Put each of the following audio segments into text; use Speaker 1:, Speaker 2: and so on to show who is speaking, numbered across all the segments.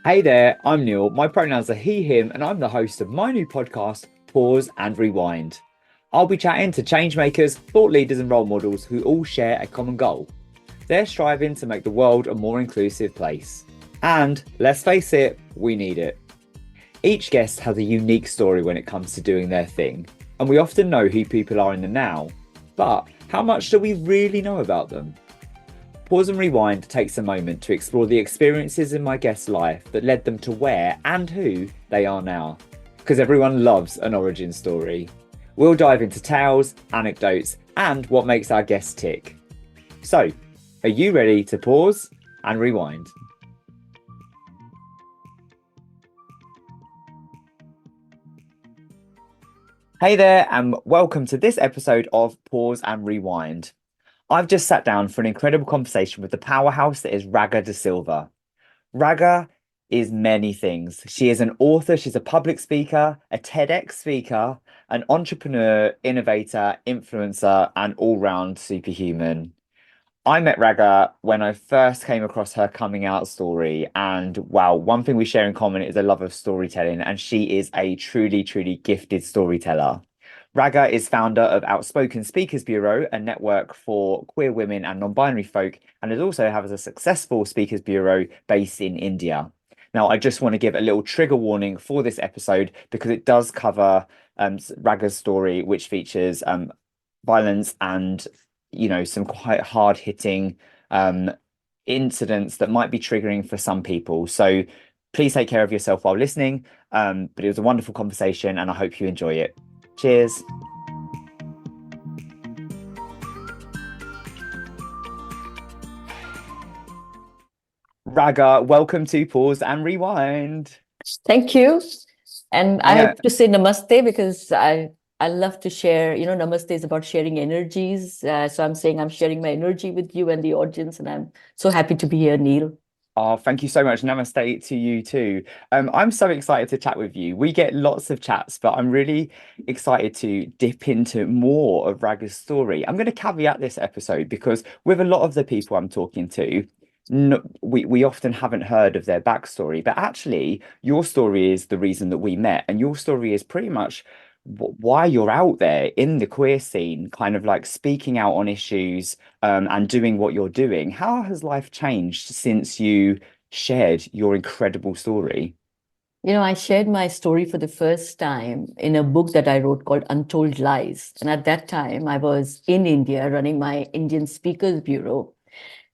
Speaker 1: Hey there, I'm Neil. My pronouns are he, him, and I'm the host of my new podcast, Pause and Rewind. I'll be chatting to changemakers, thought leaders, and role models who all share a common goal. They're striving to make the world a more inclusive place. And let's face it, we need it. Each guest has a unique story when it comes to doing their thing, and we often know who people are in the now. But how much do we really know about them? Pause and Rewind takes a moment to explore the experiences in my guest's life that led them to where and who they are now. Because everyone loves an origin story. We'll dive into tales, anecdotes, and what makes our guests tick. So, are you ready to pause and rewind? Hey there, and welcome to this episode of Pause and Rewind. I've just sat down for an incredible conversation with the powerhouse that is Raga D'silva. Raga is many things. She is an author, she's a public speaker, a TEDx speaker, an entrepreneur, innovator, influencer, and all-round superhuman. I met Raga when I first came across her coming out story, and wow, one thing we share in common is a love of storytelling, and she is a truly, truly gifted storyteller. Raga is founder of Outspoken Speakers Bureau, a network for queer women and non-binary folk, and it also has a successful speakers bureau based in India. Now, I just want to give a little trigger warning for this episode because it does cover Raga's story, which features violence and some quite hard-hitting incidents that might be triggering for some people. So please take care of yourself while listening. But it was a wonderful conversation, and I hope you enjoy it. Cheers. Raga, welcome to Pause and Rewind.
Speaker 2: Thank you. And I
Speaker 1: Yeah.
Speaker 2: have to say namaste because I love to share, namaste is about sharing energies. So I'm saying I'm sharing my energy with you and the audience, and I'm so happy to be here, Neil.
Speaker 1: Oh, thank you so much. Namaste to you too. I'm so excited to chat with you. We get lots of chats, but I'm really excited to dip into more of Raga's story. I'm going to caveat this episode because with a lot of the people I'm talking to, no, we often haven't heard of their backstory, but actually your story is the reason that we met, and your story is pretty much why you're out there in the queer scene, kind of like speaking out on issues and doing what you're doing. How has life changed since you shared your incredible story?
Speaker 2: I shared my story for the first time in a book that I wrote called Untold Lies. And at that time, I was in India running my Indian Speakers Bureau.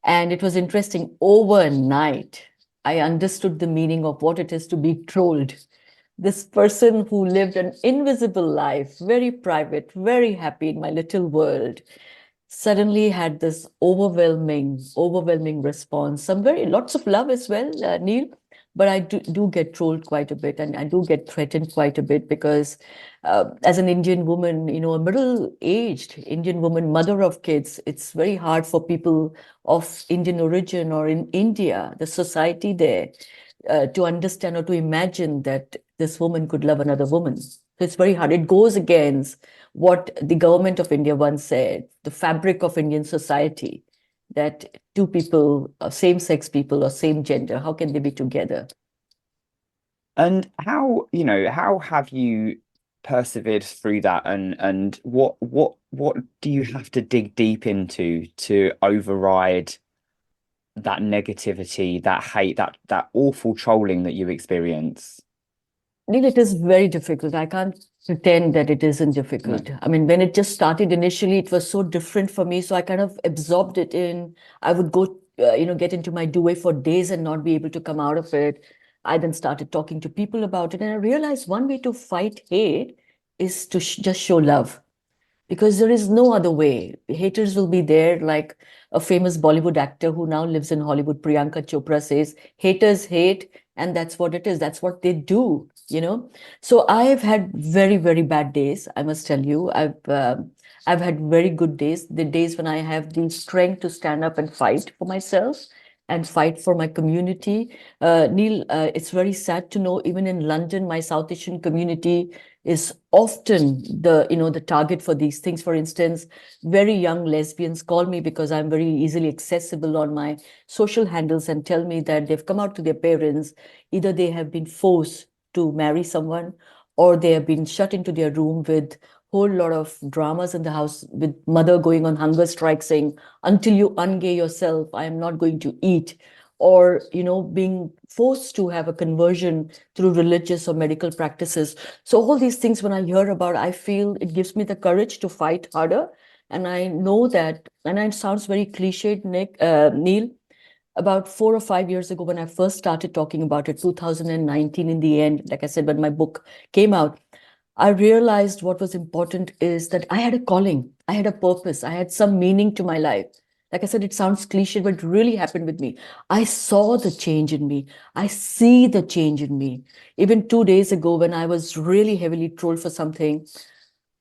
Speaker 2: And it was interesting. Overnight, I understood the meaning of what it is to be trolled. This person who lived an invisible life, very private, very happy in my little world, suddenly had this overwhelming response. Lots of love as well, Neil. But I do get trolled quite a bit, and I do get threatened quite a bit because, as an Indian woman, a middle-aged Indian woman, mother of kids, it's very hard for people of Indian origin or in India, the society there, to understand or to imagine that this woman could love another woman. So it's very hard. It goes against what the government of India once said, the fabric of Indian society, that two people, same-sex people or same gender, how can they be together?
Speaker 1: And how have you persevered through that, and what do you have to dig deep into to override that negativity, that hate, that awful trolling that you experience?
Speaker 2: Neil, it is very difficult. I can't pretend that it isn't difficult.
Speaker 1: No.
Speaker 2: I mean, when it just started initially, it was so different for me. So I kind of absorbed it in. I would go, get into my duvet for days and not be able to come out of it. I then started talking to people about it. And I realized one way to fight hate is to just show love, because there is no other way. Haters will be there, like a famous Bollywood actor who now lives in Hollywood, Priyanka Chopra, says, haters hate, and that's what it is. That's what they do. So I've had very, very bad days, I must tell you. I've had very good days, the days when I have the strength to stand up and fight for myself. and fight for my community. Neil, it's very sad to know, even in London, my South Asian community is often the target for these things. For instance, very young lesbians call me because I'm very easily accessible on my social handles and tell me that they've come out to their parents. Either they have been forced to marry someone, or they have been shut into their room with whole lot of dramas in the house, with mother going on hunger strike saying, until you ungay yourself, I am not going to eat. Or being forced to have a conversion through religious or medical practices. So all these things, when I hear about, I feel it gives me the courage to fight harder. And I know that, and it sounds very cliched, Neil, about 4 or 5 years ago, when I first started talking about it, 2019, in the end, like I said, when my book came out, I realized what was important is that I had a calling, I had a purpose, I had some meaning to my life. Like I said, it sounds cliche, but it really happened with me. I saw the change in me. I see the change in me. Even 2 days ago, when I was really heavily trolled for something,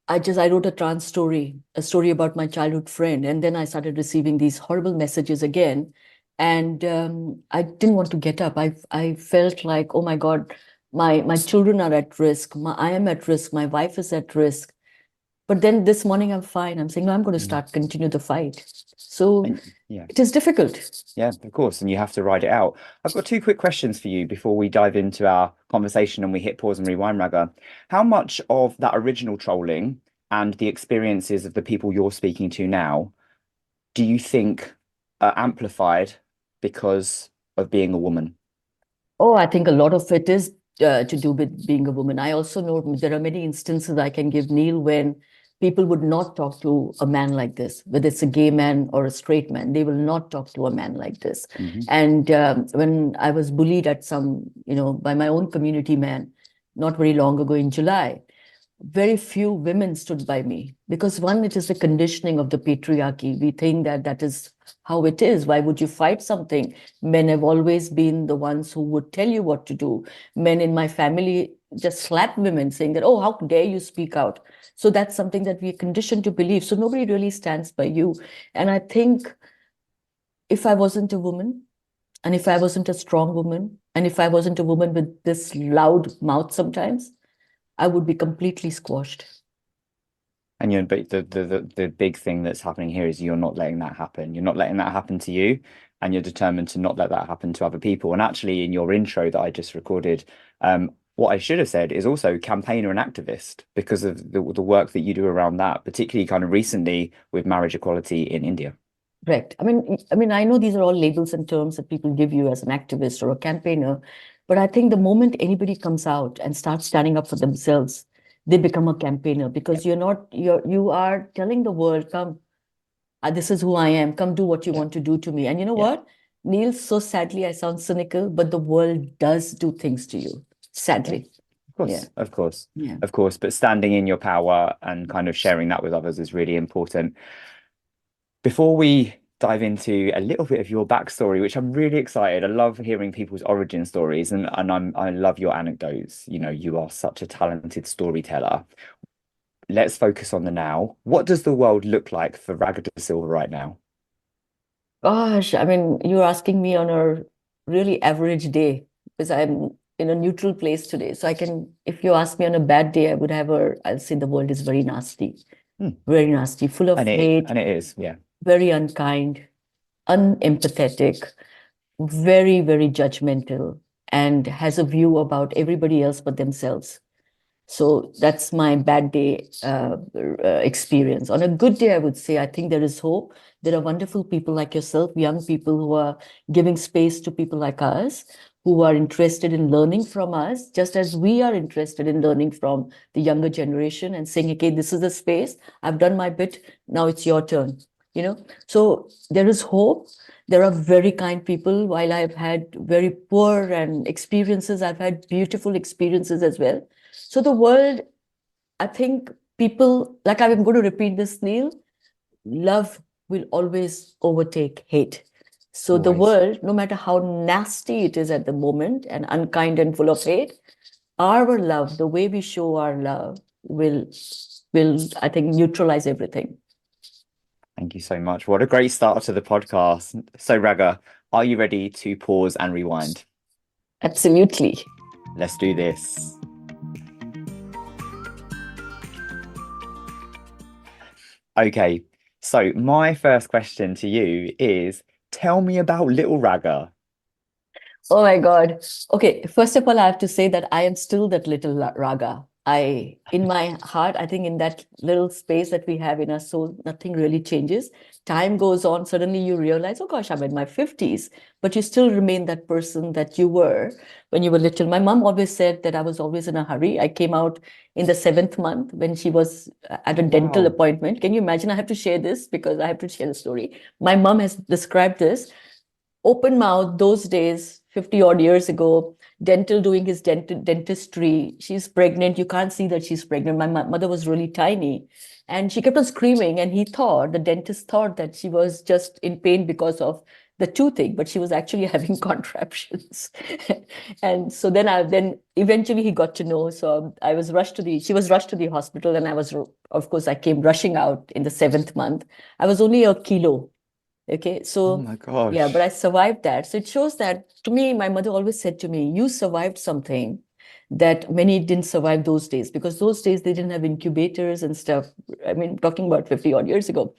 Speaker 2: I wrote a trans story, a story about my childhood friend, and then I started receiving these horrible messages again, and I didn't want to get up. I felt like, oh my God, my children are at risk. I am at risk. My wife is at risk. But then this morning I'm fine. I'm saying, no, I'm going to continue the fight. So
Speaker 1: Yeah.
Speaker 2: it is difficult.
Speaker 1: Yeah, of course. And you have to ride it out. I've got two quick questions for you before we dive into our conversation and we hit pause and rewind, Raga. How much of that original trolling and the experiences of the people you're speaking to now do you think are amplified because of being a woman?
Speaker 2: Oh, I think a lot of it is to do with being a woman. I also know there are many instances I can give, Neil, when people would not talk to a man like this, whether it's a gay man or a straight man. They will not talk to a man like this. And when I was bullied at by my own community man, not very long ago in July, very few women stood by me because, one, it is the conditioning of the patriarchy. We think that that is how it is. Why would you fight something? Men have always been the ones who would tell you what to do. Men in my family just slap women, saying that, oh, how dare you speak out? So that's something that we are conditioned to believe. So nobody really stands by you. And I think if I wasn't a woman, and if I wasn't a strong woman, and if I wasn't a woman with this loud mouth sometimes, I would be completely squashed.
Speaker 1: And but the big thing that's happening here is you're not letting that happen. You're not letting that happen to you, and you're determined to not let that happen to other people. And actually, in your intro that I just recorded, what I should have said is also campaigner and activist because of the work that you do around that, particularly kind of recently with marriage equality in India.
Speaker 2: Correct. I know these are all labels and terms that people give you as an activist or a campaigner, but I think the moment anybody comes out and starts standing up for themselves, they become a campaigner because you are telling the world, come, this is who I am. Come do what you want to do to me. And you know
Speaker 1: Yeah,
Speaker 2: what, Neil? So sadly, I sound cynical, but the world does do things to you.
Speaker 1: yeah,
Speaker 2: Sadly,
Speaker 1: of
Speaker 2: yeah,
Speaker 1: course, of course,
Speaker 2: yeah.
Speaker 1: of course. But standing in your power and kind of sharing that with others is really important. Before we dive into a little bit of your backstory, which I'm really excited. I love hearing people's origin stories and I love your anecdotes. You know, you are such a talented storyteller. Let's focus on the now. What does the world look like for Raga D'silva right now?
Speaker 2: Gosh, you're asking me on a really average day because I'm in a neutral place today. So if you ask me on a bad day, I'll say the world is
Speaker 1: Hmm.
Speaker 2: very nasty, full of hate,
Speaker 1: And it is, yeah.
Speaker 2: very unkind, unempathetic, very, very judgmental, and has a view about everybody else but themselves. So that's my bad day experience. On a good day, I would say, I think there is hope. There are wonderful people like yourself, young people who are giving space to people like us, who are interested in learning from us, just as we are interested in learning from the younger generation and saying, okay, this is the space. I've done my bit. Now it's your turn. So there is hope. There are very kind people. While I've had very poor and experiences, I've had beautiful experiences as well. So the world, I think people, like I'm going to repeat this, Neil, love will always overtake hate. So the
Speaker 1: Always.
Speaker 2: world, no matter how nasty it is at the moment and unkind and full of hate, our love, the way we show our love will I think neutralize everything.
Speaker 1: Thank you so much. What a great start to the podcast. So, Raga, Are you ready to pause and rewind?
Speaker 2: Absolutely.
Speaker 1: Let's do this. Okay, so my first question to you is tell me about little Raga.
Speaker 2: Oh my God. Okay, first of all, I have to say that I am still that little Raga. In my heart, I think in that little space that we have in our soul, nothing really changes. Time goes on, suddenly you realize, oh gosh, I'm in my 50s, but you still remain that person that you were when you were little. My mom always said that I was always in a hurry. I came out in the seventh month when she was at a
Speaker 1: Oh,
Speaker 2: dental
Speaker 1: wow.
Speaker 2: appointment. Can you imagine? I have to share this because I have to share the story. My mom has described this open mouth those days 50 odd years ago, dental doing his dentistry. She's pregnant, you can't see that she's pregnant. My mother was really tiny and she kept on screaming, and the dentist thought that she was just in pain because of the toothache, but she was actually having contractions. And so then eventually he got to know. So she was rushed to the hospital, and of course I came rushing out in the seventh month. I was only a kilo. Okay,
Speaker 1: Oh
Speaker 2: so
Speaker 1: my
Speaker 2: yeah, but I
Speaker 1: gosh.
Speaker 2: survived that. So it shows that to me, my mother always said to me, you survived something that many didn't survive those days, because those days they didn't have incubators and stuff. I mean, talking about 50 odd years ago.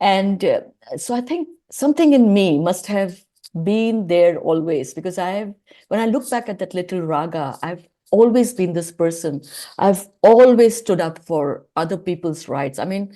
Speaker 2: And so I think something in me must have been there always, because when I look back at that little Raga, I've always been this person. I've always stood up for other people's rights. I mean,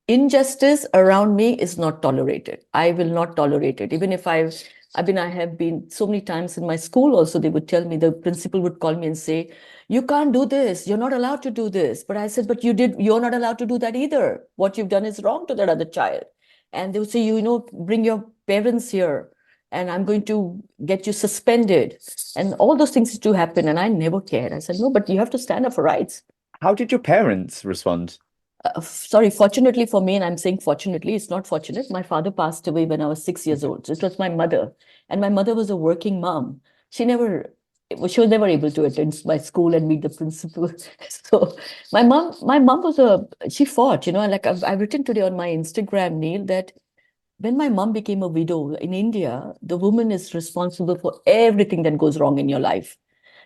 Speaker 2: injustice around me is not tolerated. I will not tolerate it. Even if I have been so many times in my school also, they would tell me, the principal would call me and say, you can't do this. You're not allowed to do this. But I said, but you're not allowed to do that either. What you've done is wrong to that other child. And they would say, bring your parents here and I'm going to get you suspended. And all those things used to happen. And I never cared. I said, no, but you have to stand up for rights.
Speaker 1: How did your parents respond?
Speaker 2: Sorry, fortunately for me, and I'm saying fortunately, it's not fortunate. My father passed away when I was 6 years old. So it was my mother, and my mother was a working mom. She never, she was never able to attend my school and meet the principal. So my mom she fought. Like I've written today on my Instagram, Neil, that when my mom became a widow in India, the woman is responsible for everything that goes wrong in your life.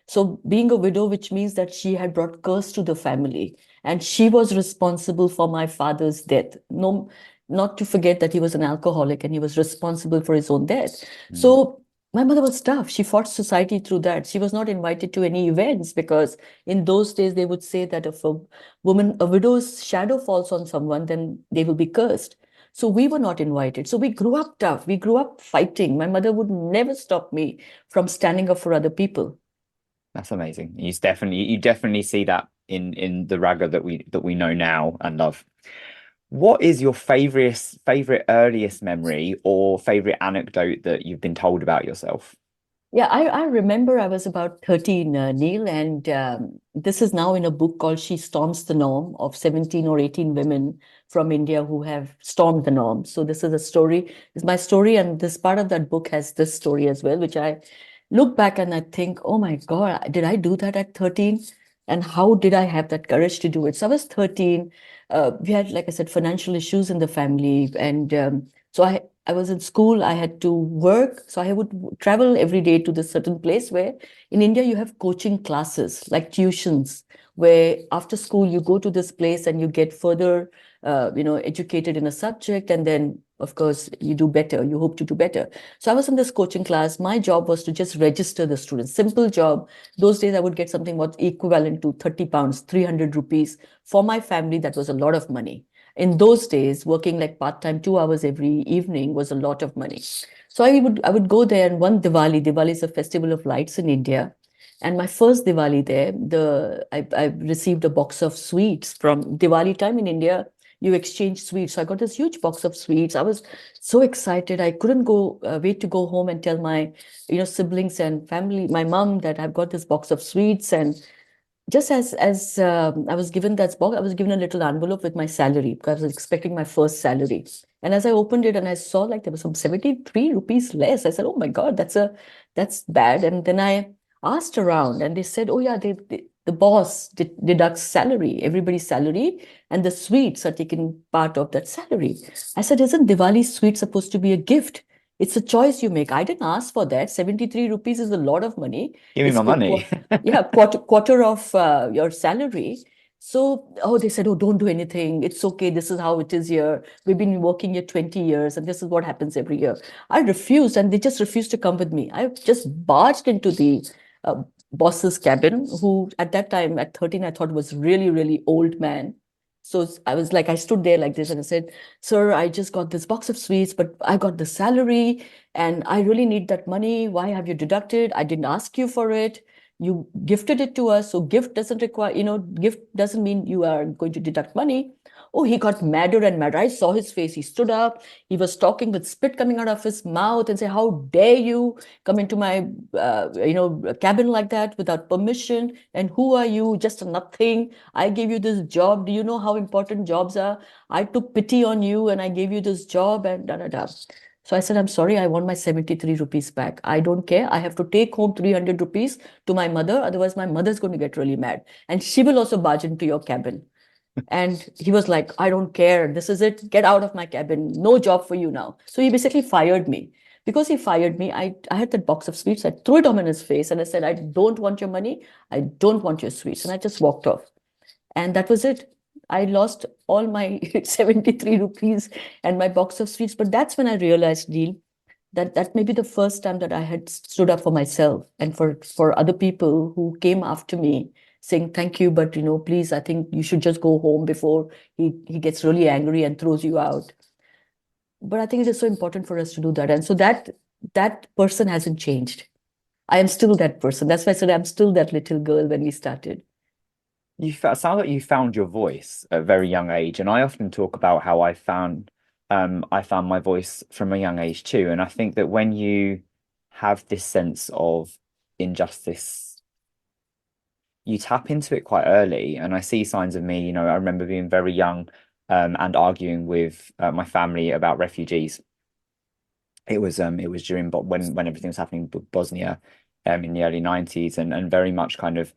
Speaker 2: So being a widow, which means that she had brought curse to the family, and she was responsible for my father's death. No, not to forget that he was an alcoholic and he was responsible for his own death.
Speaker 1: Mm,
Speaker 2: So my mother was tough. She fought society through that. She was not invited to any events, because in those days they would say that if a widow's shadow falls on someone, then they will be cursed. So we were not invited. So we grew up tough. We grew up fighting. My mother would never stop me from standing up for other people.
Speaker 1: that's amazing. You definitely see that in the Raga that we know now and love. What is your favorite earliest memory or favorite anecdote that you've been told about yourself?
Speaker 2: Yeah, I remember I was about 13, Neil, and this is now in a book called She Storms the Norm, of 17 or 18 women from India who have stormed the norm. So this is a story, it's my story, and this part of that book has this story as well, which I look back and I think, oh my God, did I do that at 13? And how did I have that courage to do it? So I was 13. We had, like I said, financial issues in the family. And so I was in school, I had to work. So I would travel every day to this certain place where in India you have coaching classes, like tuitions, where after school you go to this place and you get further, educated in a subject. And then, of course, you do better, you hope to do better. So I was in this coaching class. My job was to just register the students. Simple job. Those days I would get something what equivalent to 30 pounds, 300 rupees. For my family, that was a lot of money. In those days, working like part-time 2 hours every evening was a lot of money. So I would go there, and one Diwali is a festival of lights in India. And my first Diwali there, I received a box of sweets from Diwali time in India. You exchange sweets. So I got this huge box of sweets. I was so excited. I couldn't wait to go home and tell my, siblings and family, my mom, that I've got this box of sweets. And just as I was given that box, I was given a little envelope with my salary, because I was expecting my first salary. And as I opened it and I saw like there was some 73 rupees less, I said, "Oh my God, that's bad." And then I asked around, and they said, "Oh yeah, the boss deducts salary, everybody's salary, and the sweets are taken part of that salary." I said, "Isn't Diwali sweet supposed to be a gift?" It's a choice you make. I didn't ask for that. 73 rupees is a lot of money.
Speaker 1: Give me
Speaker 2: It's
Speaker 1: my money.
Speaker 2: yeah, quarter of your salary. So, oh, they said, oh, don't do anything. It's okay. This is how it is here. We've been working here 20 years, and this is what happens every year. I refused, and they just refused to come with me. I just barged into the uh, boss's cabin, who at that time, at 13, I thought was really, really old man. So I was like, I stood there like this, and I said, sir, I just got this box of sweets, but I got the salary and I really need that money. Why have you deducted? I didn't ask you for it. You gifted it to us. So gift doesn't require, gift doesn't mean you are going to deduct money. Oh, he got madder and madder. I saw his face. He stood up. He was talking with spit coming out of his mouth and say, how dare you come into my, cabin like that without permission? And who are you? Just a nothing. I gave you this job. Do you know how important jobs are? I took pity on you and I gave you this job and da da da. So I said, I'm sorry, I want my 73 rupees back. I don't care. I have to take home 300 rupees to my mother. Otherwise, my mother's going to get really mad. And she will also barge into your cabin. And he was like, I don't care. This is it. Get out of my cabin. No job for you now. So he basically fired me. Because he fired me, I had that box of sweets. I threw it on in his face and I said, I don't want your money. I don't want your sweets. And I just walked off. And that was it. I lost all my 73 rupees and my box of sweets. But that's when I realized, Neil, that may be the first time that I had stood up for myself and for other people who came after me saying, thank you, but please, I think you should just go home before he gets really angry and throws you out. But I think it is so important for us to do that. And so that person hasn't changed. I am still that person. That's why I said I'm still that little girl when we started.
Speaker 1: Sounds like you found your voice at a very young age, and I often talk about how I found my voice from a young age too. And I think that when you have this sense of injustice, you tap into it quite early. And I see signs of me, I remember being very young, and arguing with my family about refugees. It was during when everything was happening in Bosnia, in the early 90s, and very much kind of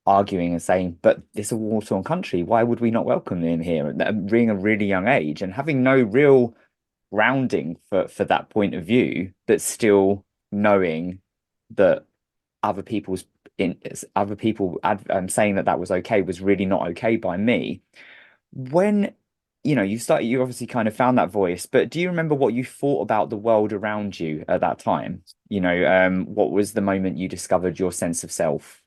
Speaker 1: arguing and saying, but it's a war-torn country. Why would we not welcome them here? Being a really young age and having no real grounding for that point of view, but still knowing that other people's in other people saying that that was okay was really not okay by me. When you obviously kind of found that voice, but do you remember what you thought about the world around you at that time? What was the moment you discovered your sense of self?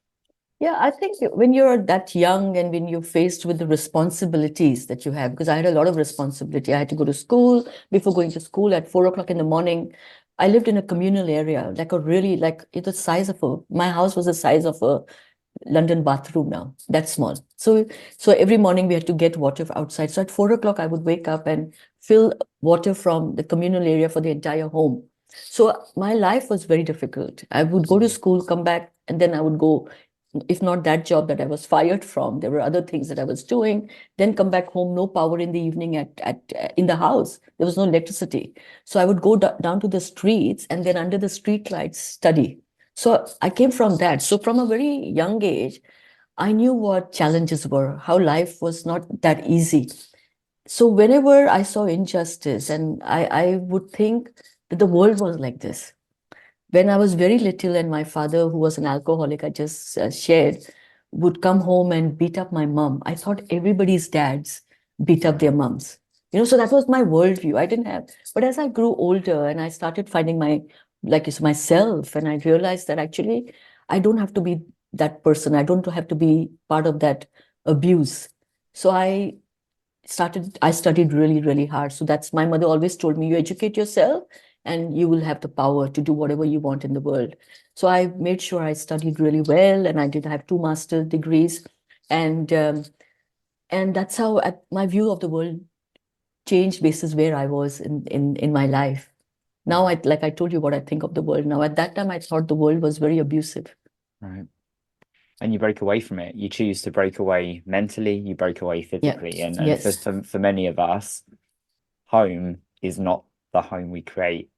Speaker 2: Yeah, I think when you're that young and when you're faced with the responsibilities that you have, because I had a lot of responsibility. I had to go to school. Before going to school at 4 o'clock in the morning, I lived in a communal area, like a really like it's the size of my house was the size of a London bathroom now, that small. So every morning we had to get water outside. So at 4 o'clock, I would wake up and fill water from the communal area for the entire home. So my life was very difficult. I would go to school, come back, and then I would go, if not that job that I was fired from, there were other things that I was doing, then come back home, no power in the evening at in the house. There was no electricity. So I would go down to the streets and then under the street lights study. So I came from that. So from a very young age, I knew what challenges were, how life was not that easy. So whenever I saw injustice, and I would think that the world was like this. When I was very little, and my father, who was an alcoholic, I just shared, would come home and beat up my mom. I thought everybody's dads beat up their moms. So that was my worldview. I didn't have, but as I grew older and I started finding like it's myself, and I realized that actually I don't have to be that person. I don't have to be part of that abuse. So I studied really, really hard. So that's my mother always told me, you educate yourself and you will have the power to do whatever you want in the world. So I made sure I studied really well, and I did have two master's degrees. And that's how my view of the world changed basis where I was in my life. Now like I told you what I think of the world now. At that time I thought the world was very abusive.
Speaker 1: Right. And you break away from it. You choose to break away mentally, you break away
Speaker 2: Yeah.
Speaker 1: physically. And for,
Speaker 2: Yes.
Speaker 1: for for many of us, home is not the home we create.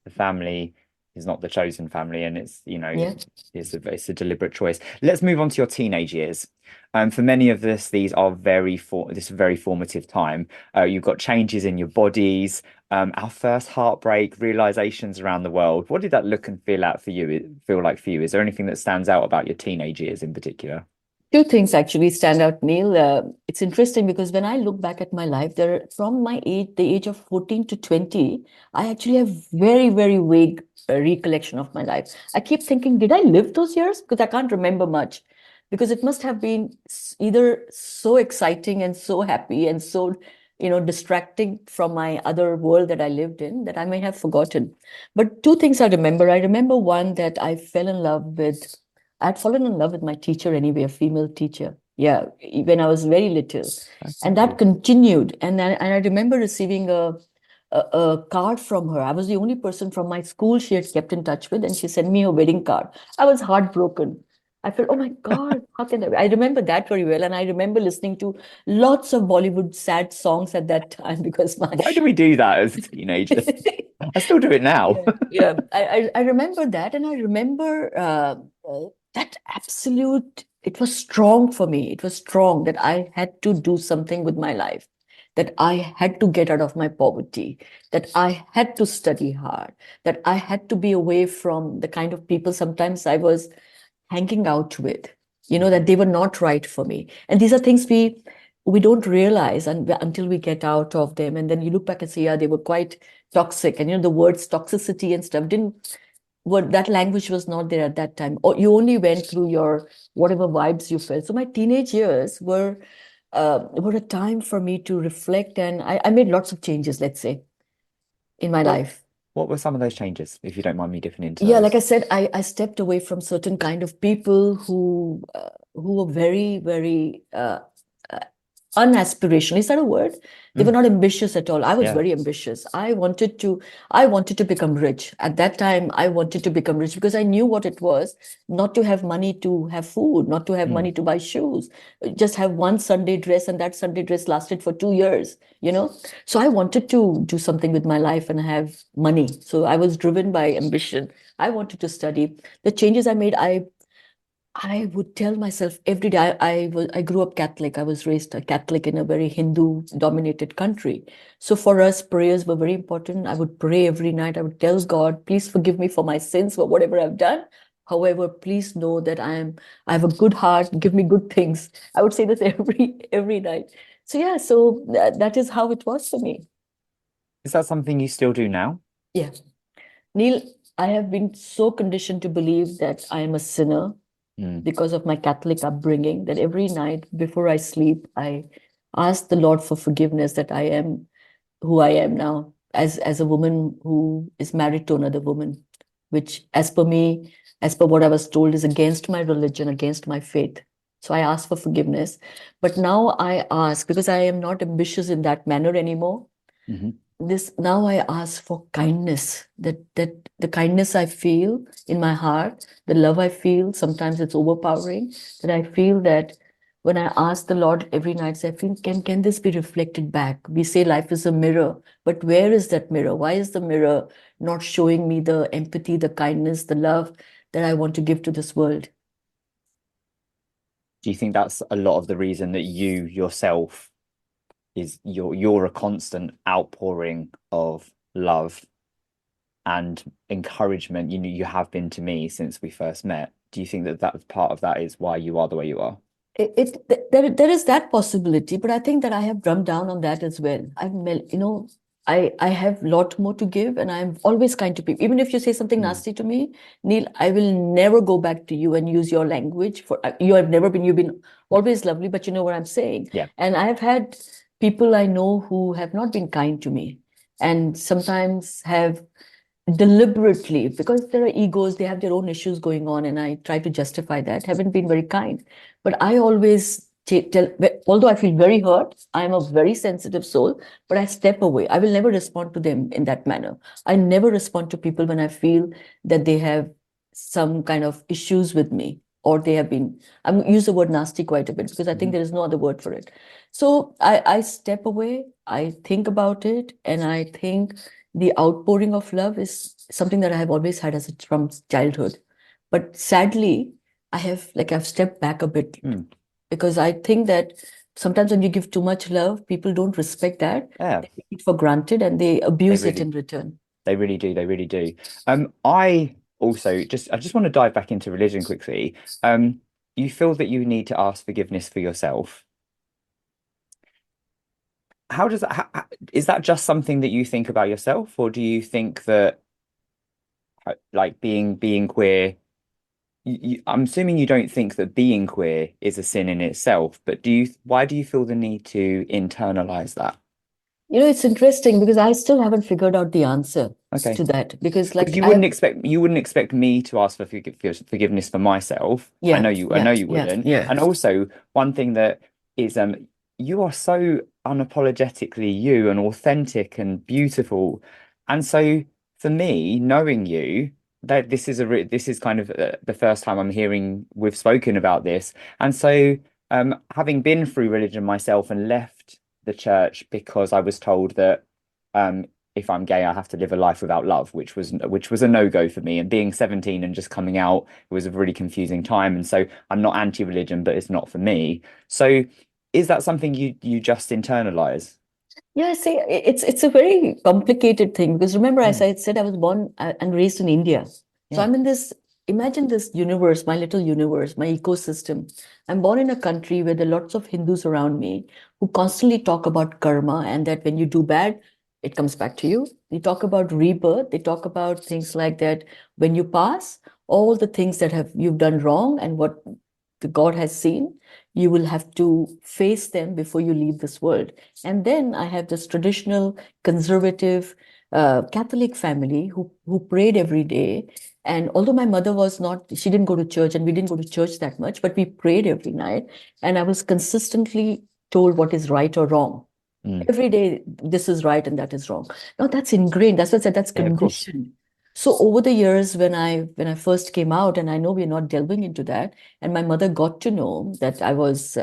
Speaker 1: The family is not the chosen family, and
Speaker 2: Yeah.
Speaker 1: it's a deliberate choice. Let's move on to your teenage years. For many of us, these are this very formative time. You've got changes in your bodies. our first heartbreak realizations around the world. What did that look and feel like for you? Is there anything that stands out about your teenage years in particular?
Speaker 2: Two things actually stand out, Neil. It's interesting because when I look back at my life, from my age, the age of 14 to 20, I actually have very, very vague recollection of my life. I keep thinking, did I live those years? Because I can't remember much. Because it must have been either so exciting and so happy and so, distracting from my other world that I lived in that I may have forgotten. But two things I remember. I remember one that I fell in love with. I'd fallen in love with my teacher anyway, a female teacher. Yeah, when I was very little. And that
Speaker 1: Okay.
Speaker 2: continued. And I remember receiving a card from her. I was the only person from my school she had kept in touch with, and she sent me a wedding card. I was heartbroken. I felt, oh my God, how can I remember that very well. And I remember listening to lots of Bollywood sad songs at that time because my
Speaker 1: Why do we do that as teenagers? I still do it now.
Speaker 2: yeah, yeah. I remember that, and I remember that absolute. It was strong for me. It was strong that I had to do something with my life, that I had to get out of my poverty, that I had to study hard, that I had to be away from the kind of people sometimes I was hanging out with. That they were not right for me, and these are things we don't realize until we get out of them, and then you look back and say, yeah, they were quite toxic. And the words toxicity and stuff didn't what that language was not there at that time, or you only went through your whatever vibes you felt. So my teenage years were a time for me to reflect, and I made lots of changes, let's say, in my
Speaker 1: What
Speaker 2: life.
Speaker 1: what were some of those changes, if you don't mind me dipping into
Speaker 2: Yeah, like I
Speaker 1: those?
Speaker 2: said, I stepped away from certain kind of people who were very, very uh, unaspirational. Is that a word? They were
Speaker 1: Mm,
Speaker 2: not ambitious at all. I was
Speaker 1: yeah.
Speaker 2: very ambitious. I wanted to become rich. At that time, I wanted to become rich because I knew what it was not to have money to have food, not to have
Speaker 1: Mm.
Speaker 2: money to buy shoes, just have one Sunday dress, and that Sunday dress lasted for 2 years, you know? So I wanted to do something with my life and have money. So I was driven by ambition. I wanted to study. The changes I made, I would tell myself every day. I grew up Catholic. I was raised a Catholic in a very Hindu-dominated country. So for us, prayers were very important. I would pray every night. I would tell God, please forgive me for my sins, for whatever I've done. However, please know that I have a good heart. Give me good things. I would say this every night. So yeah, so that is how it was for me.
Speaker 1: Is that something you still do now?
Speaker 2: Yeah. Neil, I have been so conditioned to believe that I am a sinner
Speaker 1: Mm.
Speaker 2: because of my Catholic upbringing, that every night before I sleep, I ask the Lord for forgiveness that I am who I am now as a woman who is married to another woman, which as per me, as per what I was told, is against my religion, against my faith. So I ask for forgiveness. But now I ask, because I am not ambitious in that manner anymore,
Speaker 1: Hmm.
Speaker 2: this now I ask for kindness, that the kindness I feel in my heart, the love I feel, sometimes it's overpowering, that I feel that when I ask the Lord every night, say, I feel, can this be reflected back? We say life is a mirror, but where is that mirror? Why is the mirror not showing me the empathy, the kindness, the love that I want to give to this world?
Speaker 1: Do you think that's a lot of the reason that you yourself is you're a constant outpouring of love and encouragement? You have been to me since we first met. Do you think that that part of that is why you are the way you are?
Speaker 2: There is that possibility, but I think that I have drummed down on that as well. I have a lot more to give, and I'm always kind to people. Even if you say something
Speaker 1: Mm.
Speaker 2: nasty to me, Neil, I will never go back to you and use your language. You've been always lovely, but you know what I'm saying.
Speaker 1: Yeah.
Speaker 2: And I have had people I know who have not been kind to me, and sometimes have deliberately, because there are egos, they have their own issues going on, and I try to justify that, haven't been very kind. But I always tell, although I feel very hurt, I'm a very sensitive soul, but I step away. I will never respond to them in that manner. I never respond to people when I feel that they have some kind of issues with me, or they have been, I'm use the word nasty quite a bit because I think
Speaker 1: Mhm.
Speaker 2: there is no other word for it. So I step away, I think about it, and I think the outpouring of love is something that I have always had from childhood. But sadly, I've stepped back a bit
Speaker 1: Mm.
Speaker 2: because I think that sometimes when you give too much love, people don't respect that.
Speaker 1: Yeah,
Speaker 2: They take it for granted and they
Speaker 1: they
Speaker 2: abuse it
Speaker 1: really
Speaker 2: in return.
Speaker 1: they really do. They really do. I just want to dive back into religion quickly. You feel that you need to ask forgiveness for yourself. How does that, is that just something that you think about yourself, or do you think that like being queer, I'm assuming you don't think that being queer is a sin in itself, but why do you feel the need to internalize that?
Speaker 2: It's interesting because I still haven't figured out the answer
Speaker 1: Okay.
Speaker 2: to that because
Speaker 1: Because
Speaker 2: like I have,
Speaker 1: you wouldn't expect me to ask for forgiveness for myself.
Speaker 2: yeah,
Speaker 1: I
Speaker 2: yeah,
Speaker 1: know you
Speaker 2: yeah,
Speaker 1: wouldn't.
Speaker 2: yeah.
Speaker 1: And also one thing that is you are so unapologetically you and authentic and beautiful. And so for me, knowing you, that this is kind of the first time I'm hearing we've spoken about this. And so having been through religion myself and left the church because I was told that um if I'm gay, I have to live a life without love, which was a no-go for me. And being 17 and just coming out, it was a really confusing time. And so I'm not anti-religion, but it's not for me. So is that something you just internalize?
Speaker 2: Yeah, see, it's a very complicated thing because remember, as
Speaker 1: Mm,
Speaker 2: I said, I was born and raised in India. So
Speaker 1: yeah.
Speaker 2: I'm in this, imagine this universe, my little universe, my ecosystem. I'm born in a country where there are lots of Hindus around me who constantly talk about karma and that when you do bad, it comes back to you. They talk about rebirth. They talk about things like that. When you pass, all the things that have you've done wrong and what the God has seen, you will have to face them before you leave this world. And then I have this traditional conservative Catholic family who prayed every day. And although my mother was not, she didn't go to church and we didn't go to church that much, but we prayed every night. And I was consistently told what is right or wrong.
Speaker 1: Mm,
Speaker 2: Every day, this is right and that is wrong. Now that's ingrained. That's what I said, that's
Speaker 1: yeah, of course.
Speaker 2: conditioned. So over the years, when I first came out, and I know we're not delving into that, and my mother got to know that I was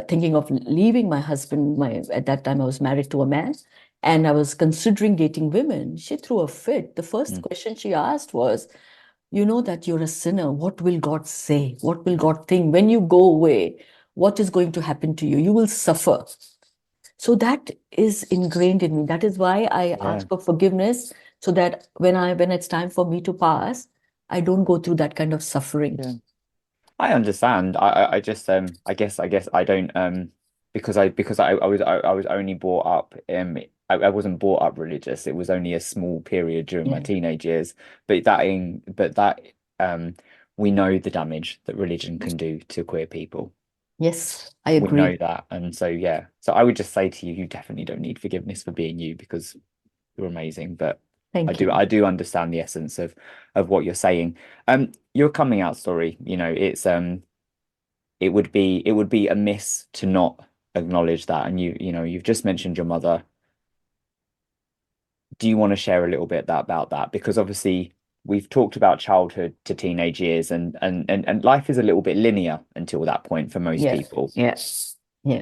Speaker 2: thinking of leaving my husband. At that time, I was married to a man, and I was considering dating women. She threw a fit. The first
Speaker 1: Mm,
Speaker 2: question she asked was, "You know that you're a sinner. What will God say? What will
Speaker 1: yeah,
Speaker 2: God think when you go away? What is going to happen to you? You will suffer." So that is ingrained in me. That is why I
Speaker 1: yeah,
Speaker 2: ask for forgiveness so that when it's time for me to pass, I don't go through that kind of suffering.
Speaker 1: yeah. I understand. I guess I don't because I was only brought up I wasn't brought up religious. It was only a small period during my
Speaker 2: Yeah.
Speaker 1: teenage years. But that um we know the damage that religion can do to queer people.
Speaker 2: Yes, I
Speaker 1: We know
Speaker 2: agree.
Speaker 1: that. And so yeah. So I would just say to you, you definitely don't need forgiveness for being you because you're amazing. But
Speaker 2: Thank you.
Speaker 1: I do understand the essence of what you're saying. Your coming out story, it would be amiss to not acknowledge that. And you've just mentioned your mother. Do you want to share a little bit about that? Because obviously we've talked about childhood to teenage years and life is a little bit linear until that point for most
Speaker 2: Yeah.
Speaker 1: people.
Speaker 2: Yeah. Yeah.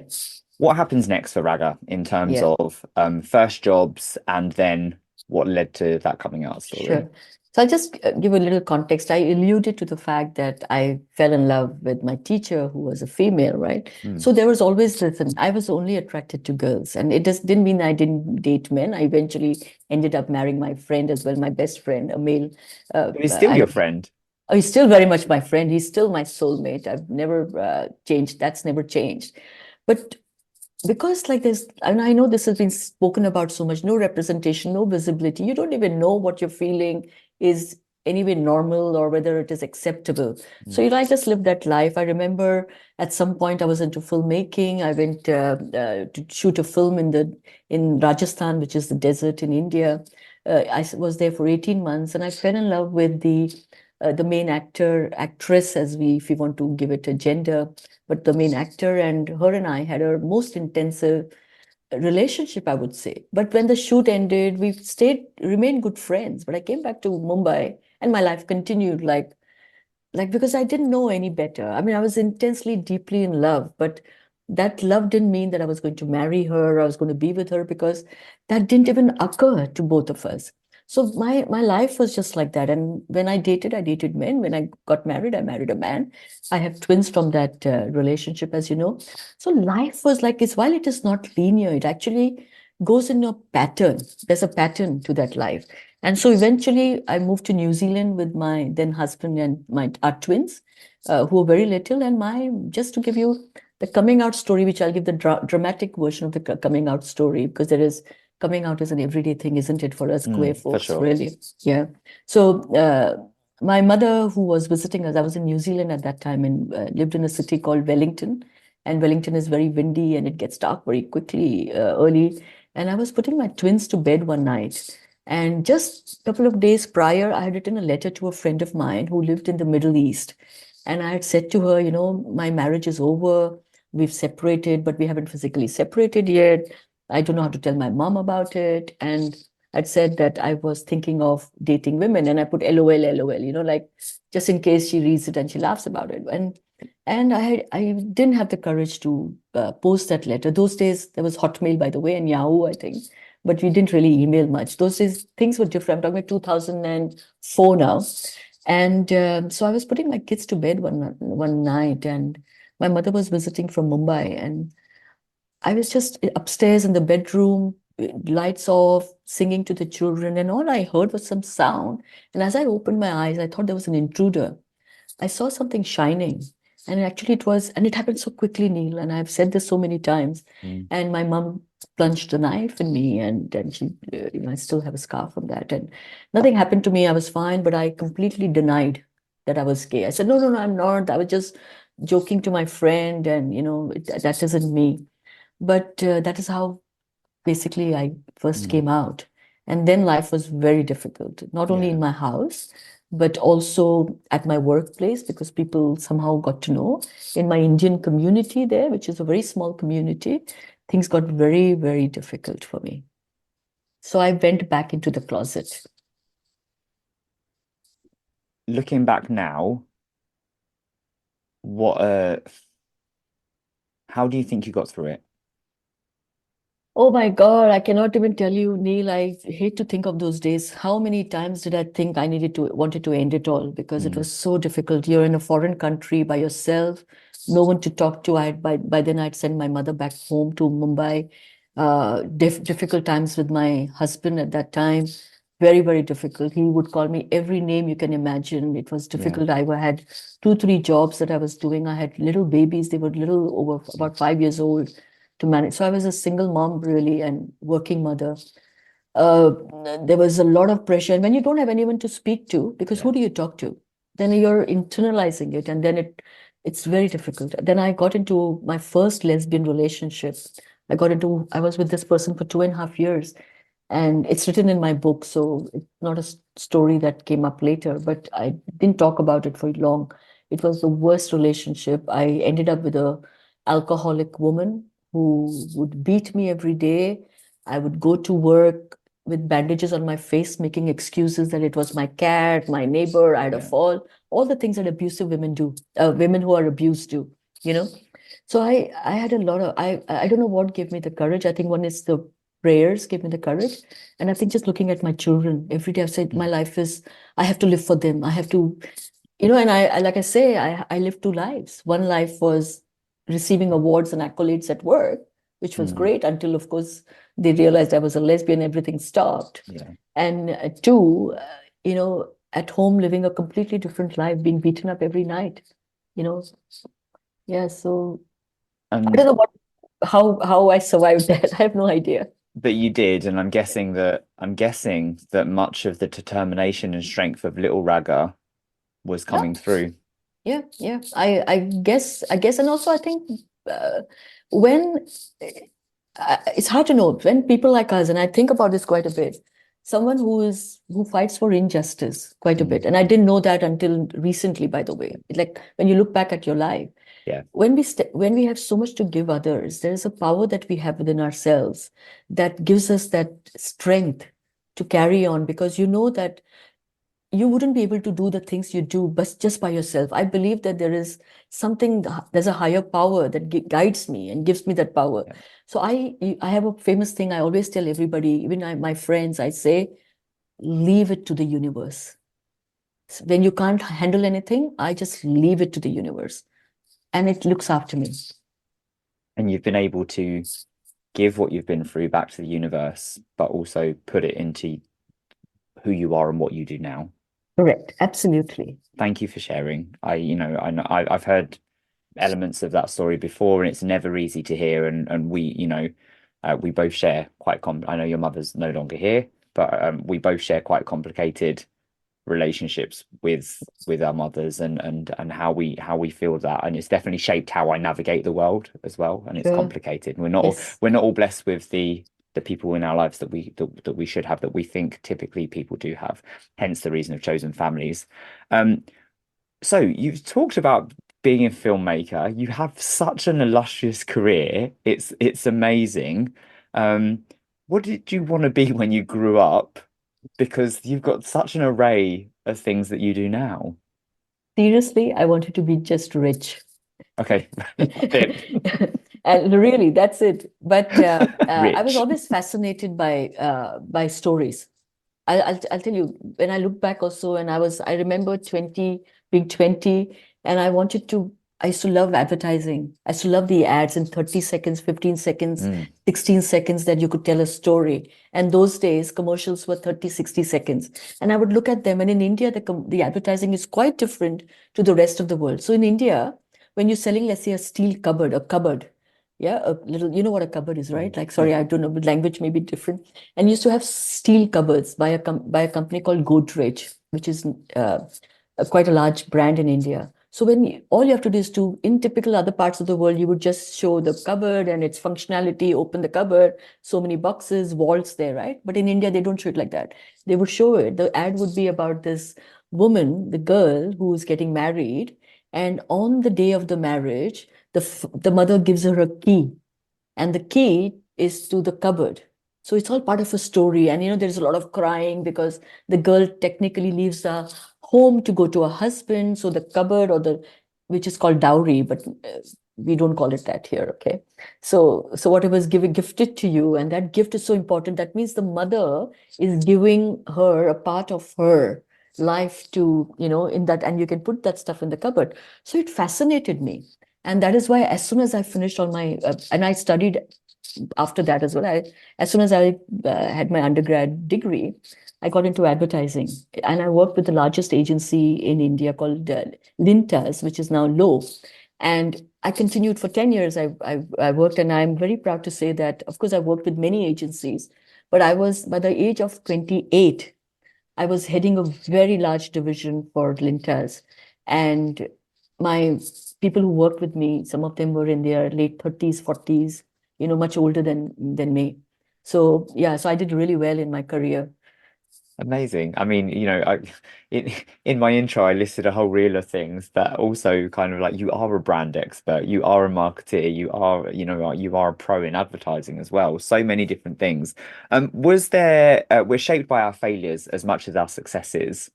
Speaker 1: What happens next for Raga in terms
Speaker 2: Yeah.
Speaker 1: of first jobs and then what led to that coming out story?
Speaker 2: Sure. So I'll just give a little context. I alluded to the fact that I fell in love with my teacher, who was a female, right?
Speaker 1: Hmm.
Speaker 2: So there was always this, and I was only attracted to girls. And it just didn't mean I didn't date men. I eventually ended up marrying my friend as well, my best friend, a male.
Speaker 1: Who is still
Speaker 2: I
Speaker 1: your
Speaker 2: don't,
Speaker 1: friend?
Speaker 2: oh, he's still very much my friend. He's still my soulmate. I've never changed. That's never changed. But because like there's and I know this has been spoken about so much, no representation, no visibility, you don't even know what you're feeling is anyway normal or whether it is acceptable.
Speaker 1: Hmm.
Speaker 2: So I just lived that life. I remember at some point I was into filmmaking. I went to shoot a film in Rajasthan, which is the desert in India. Was there for 18 months and I fell in love with the main actor actress, as we if we want to give it a gender, but the main actor, and her and I had a most intensive relationship, I would say. But when the shoot ended, we remained good friends. But I came back to Mumbai and my life continued like because I didn't know any better. I mean, I was intensely, deeply in love, but that love didn't mean that I was going to marry her, I was going to be with her, because that didn't even occur to both of us. So my life was just like that. And when I dated men. When I got married, I married a man. I have twins from that relationship, as you know. So life was like this. While it is not linear, it actually goes in a pattern. There's a pattern to that life. And so eventually, I moved to New Zealand with my then husband and my our twins, who were very little. And my just to give you the coming out story, which I'll give the dramatic version of the coming out story, because there is coming out is an everyday thing, isn't it, for us queer
Speaker 1: For
Speaker 2: folks,
Speaker 1: sure.
Speaker 2: really? Yeah. So my mother, who was visiting us, I was in New Zealand at that time and lived in a city called Wellington. And Wellington is very windy and it gets dark very quickly early. And I was putting my twins to bed one night. And just a couple of days prior, I had written a letter to a friend of mine who lived in the Middle East. And I had said to her, my marriage is over. We've separated, but we haven't physically separated yet. I don't know how to tell my mom about it. And I'd said that I was thinking of dating women, and I put LOL, LOL, like just in case she reads it and she laughs about it. And I didn't have the courage to post that letter. Those days there was Hotmail, by the way, and Yahoo, I think, but we didn't really email much. Those days things were different. I'm talking about 2004 now. And so I was putting my kids to bed one night, and my mother was visiting from Mumbai, and I was just upstairs in the bedroom, lights off, singing to the children, and all I heard was some sound. And as I opened my eyes, I thought there was an intruder. I saw something shining, and actually it was, and it happened so quickly, Neil. And I've said this so many times.
Speaker 1: Mm.
Speaker 2: And my mom plunged a knife in me, and then she, I still have a scar from that. And nothing happened to me. I was fine, but I completely denied that I was gay. I said, no, no, no, I'm not. I was just joking to my friend, and that isn't me. But that is how basically I first
Speaker 1: Mm.
Speaker 2: came out. And then life was very difficult, not only
Speaker 1: Yeah.
Speaker 2: in my house, but also at my workplace, because people somehow got to know. In my Indian community there, which is a very small community, things got very, very difficult for me. So I went back into the closet.
Speaker 1: Looking back now, what how do you think you got through it?
Speaker 2: Oh my God, I cannot even tell you, Neil. I hate to think of those days. How many times did I think I wanted to end it all because it
Speaker 1: Mm.
Speaker 2: was so difficult. You're in a foreign country by yourself, no one to talk to. By then I'd send my mother back home to Mumbai. Difficult times with my husband at that time. Very, very difficult. He would call me every name you can imagine. It was
Speaker 1: Yeah.
Speaker 2: difficult. I had two, three jobs that I was doing. I had little babies. They were little over about 5 years old to manage. So I was a single mom, really, and working mother. Uh, there was a lot of pressure. And when you don't have anyone to speak to, because
Speaker 1: Yeah.
Speaker 2: who do you talk to? Then you're internalizing it, and then it's very difficult. Then I got into my first lesbian relationship. I was with this person for 2.5 years, and it's written in my book, so it's not a story that came up later, but I didn't talk about it for long. It was the worst relationship. I ended up with a alcoholic woman who would beat me every day. I would go to work with bandages on my face, making excuses that it was my cat, my neighbor, I had a
Speaker 1: Yeah.
Speaker 2: fall, all the things that abusive women do, women who are abused do, you know. So I had a lot of I don't know what gave me the courage. I think one is the prayers gave me the courage. And I think just looking at my children every day, I've said my
Speaker 1: Mm.
Speaker 2: life is, I have to live for them. I have to, and I like I say, I lived two lives. One life was receiving awards and accolades at work, which was
Speaker 1: Mm.
Speaker 2: great until, of course, they realized I was a lesbian, everything stopped.
Speaker 1: Yeah.
Speaker 2: And two, at home living a completely different life, being beaten up every night, you know. Yeah, so I don't
Speaker 1: And
Speaker 2: know how I survived that. I have no idea.
Speaker 1: but you did, and I'm guessing that much of the determination and strength of little Raga was
Speaker 2: Yeah,
Speaker 1: coming through.
Speaker 2: yeah, yeah. I guess, and also I think when it's hard to know when people like us, and I think about this quite a bit. Someone who fights for injustice quite a
Speaker 1: Mm.
Speaker 2: bit, and I didn't know that until recently. By the way, like when you look back at your life,
Speaker 1: Yeah.
Speaker 2: when we have so much to give others, there is a power that we have within ourselves that gives us that strength to carry on, because you know that you wouldn't be able to do the things you do but just by yourself. I believe that there's a higher power that guides me and gives me that power.
Speaker 1: Yeah.
Speaker 2: So I have a famous thing I always tell everybody, even my friends. I say, leave it to the universe. So when you can't handle anything, I just leave it to the universe and it looks after me.
Speaker 1: And you've been able to give what you've been through back to the universe, but also put it into who you are and what you do now.
Speaker 2: Correct. Absolutely.
Speaker 1: Thank you for sharing. I've heard elements of that story before, and it's never easy to hear. And we both share quite I know your mother's no longer here, but we both share quite complicated relationships with our mothers, and how we feel that, and it's definitely shaped how I navigate the world as well. And it's
Speaker 2: Sure.
Speaker 1: complicated.
Speaker 2: Yes.
Speaker 1: We're not all blessed with the people in our lives that we should have, that we think typically people do have. Hence the reason of chosen families. Um, so you've talked about being a filmmaker. You have such an illustrious career. It's amazing. Um, what did you want to be when you grew up? Because you've got such an array of things that you do now.
Speaker 2: Seriously, I wanted to be just rich.
Speaker 1: Okay, that's it.
Speaker 2: And really, that's it. But I was
Speaker 1: Rich.
Speaker 2: always fascinated by stories. I'll tell you, when I look back also, and I remember 20, being 20, and I used to love advertising. I used to love the ads in 30 seconds, 15 seconds,
Speaker 1: Mm.
Speaker 2: 16 seconds that you could tell a story. And those days, commercials were 30, 60 seconds. And I would look at them. And in India, the advertising is quite different to the rest of the world. So in India, when you're selling, let's say, a steel cupboard, a cupboard, yeah, a little, you know what a cupboard is, right? Like, sorry,
Speaker 1: Yeah.
Speaker 2: I don't know, but language may be different. And used to have steel cupboards by a company called Godrej, which is quite a large brand in India. So all you have to do is in typical other parts of the world, you would just show the cupboard and its functionality, open the cupboard, so many boxes, walls there, right? But in India, they don't show it like that. They would show it. The ad would be about this woman, the girl who's getting married, and on the day of the marriage, the mother gives her a key, and the key is to the cupboard. So it's all part of a story. And there's a lot of crying because the girl technically leaves the home to go to her husband. So the cupboard, which is called dowry, but we don't call it that here. Okay. So whatever is gifted to you, and that gift is so important. That means the mother is giving her a part of her life to, in that, and you can put that stuff in the cupboard. So it fascinated me. And that is why, as soon as I finished all and I studied after that as well. As soon as I had my undergrad degree, I got into advertising, and I worked with the largest agency in India called Lintas, which is now Low. And I continued for 10 years. I worked, and I'm very proud to say that, of course, I worked with many agencies, but I was, by the age of 28, I was heading a very large division for Lintas. And my people who worked with me, some of them were in their late 30s, 40s, much older than me. So yeah, so I did really well in my career.
Speaker 1: Amazing. I mean, in my intro, I listed a whole reel of things that also kind of like, you are a brand expert, you are a marketer, you are a pro in advertising as well. So many different things. We're shaped by our failures as much as our successes.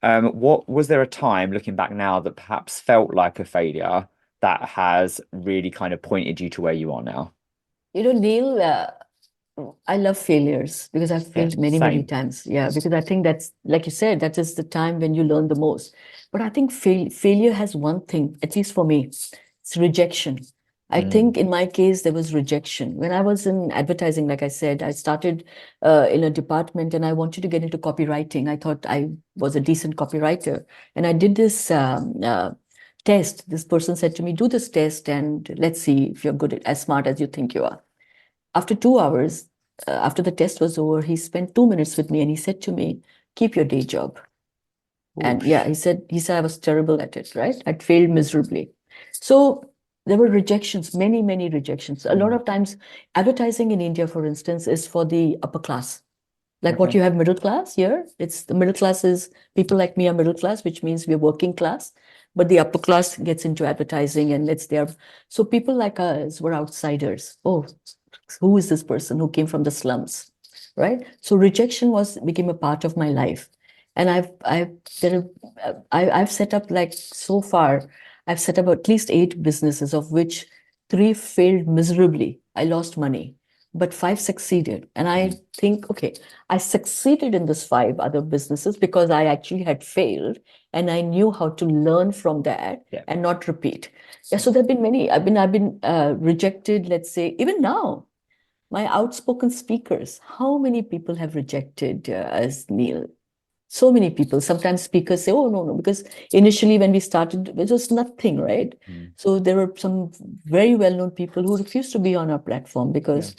Speaker 1: What was there a time looking back now that perhaps felt like a failure that has really kind of pointed you to where you are now?
Speaker 2: Neil, I love failures because I've
Speaker 1: Yeah,
Speaker 2: failed many, many
Speaker 1: same.
Speaker 2: times. Yeah, because I think that's, like you said, that is the time when you learn the most. But I think failure has one thing, at least for me, it's rejection. I
Speaker 1: Mm.
Speaker 2: think in my case, there was rejection. When I was in advertising, like I said, I started in a department and I wanted to get into copywriting. I thought I was a decent copywriter. And I did this test. This person said to me, do this test and let's see if you're good, as smart as you think you are. After 2 hours, after the test was over, he spent 2 minutes with me and he said to me, keep your day job. And yeah,
Speaker 1: Oof.
Speaker 2: he said I was terrible at it, right? I'd failed miserably. So there were rejections, many, many rejections. A lot
Speaker 1: Mm.
Speaker 2: of times, advertising in India, for instance, is for the upper class. Like what
Speaker 1: Okay.
Speaker 2: you have middle class here, it's the middle class is people like me are middle class, which means we're working class. But the upper class gets into advertising and it's there. So people like us were outsiders. Oh, who is this person who came from the slums, right? So rejection became a part of my life, and I've set up, like, so far I've set up at least 8 businesses, of which 3 failed miserably. I lost money. but 5 succeeded. And I think, okay, I succeeded in this 5 other businesses because I actually had failed and I knew how to learn from that
Speaker 1: Yeah.
Speaker 2: and not repeat. Yeah, so there have been many. I've been rejected, let's say, even now. My outspoken speakers, how many people have rejected as Neil? So many people. Sometimes speakers say, oh, no, no, because initially when we started, it was nothing, right? So there were some very well-known people who refused to be on our platform because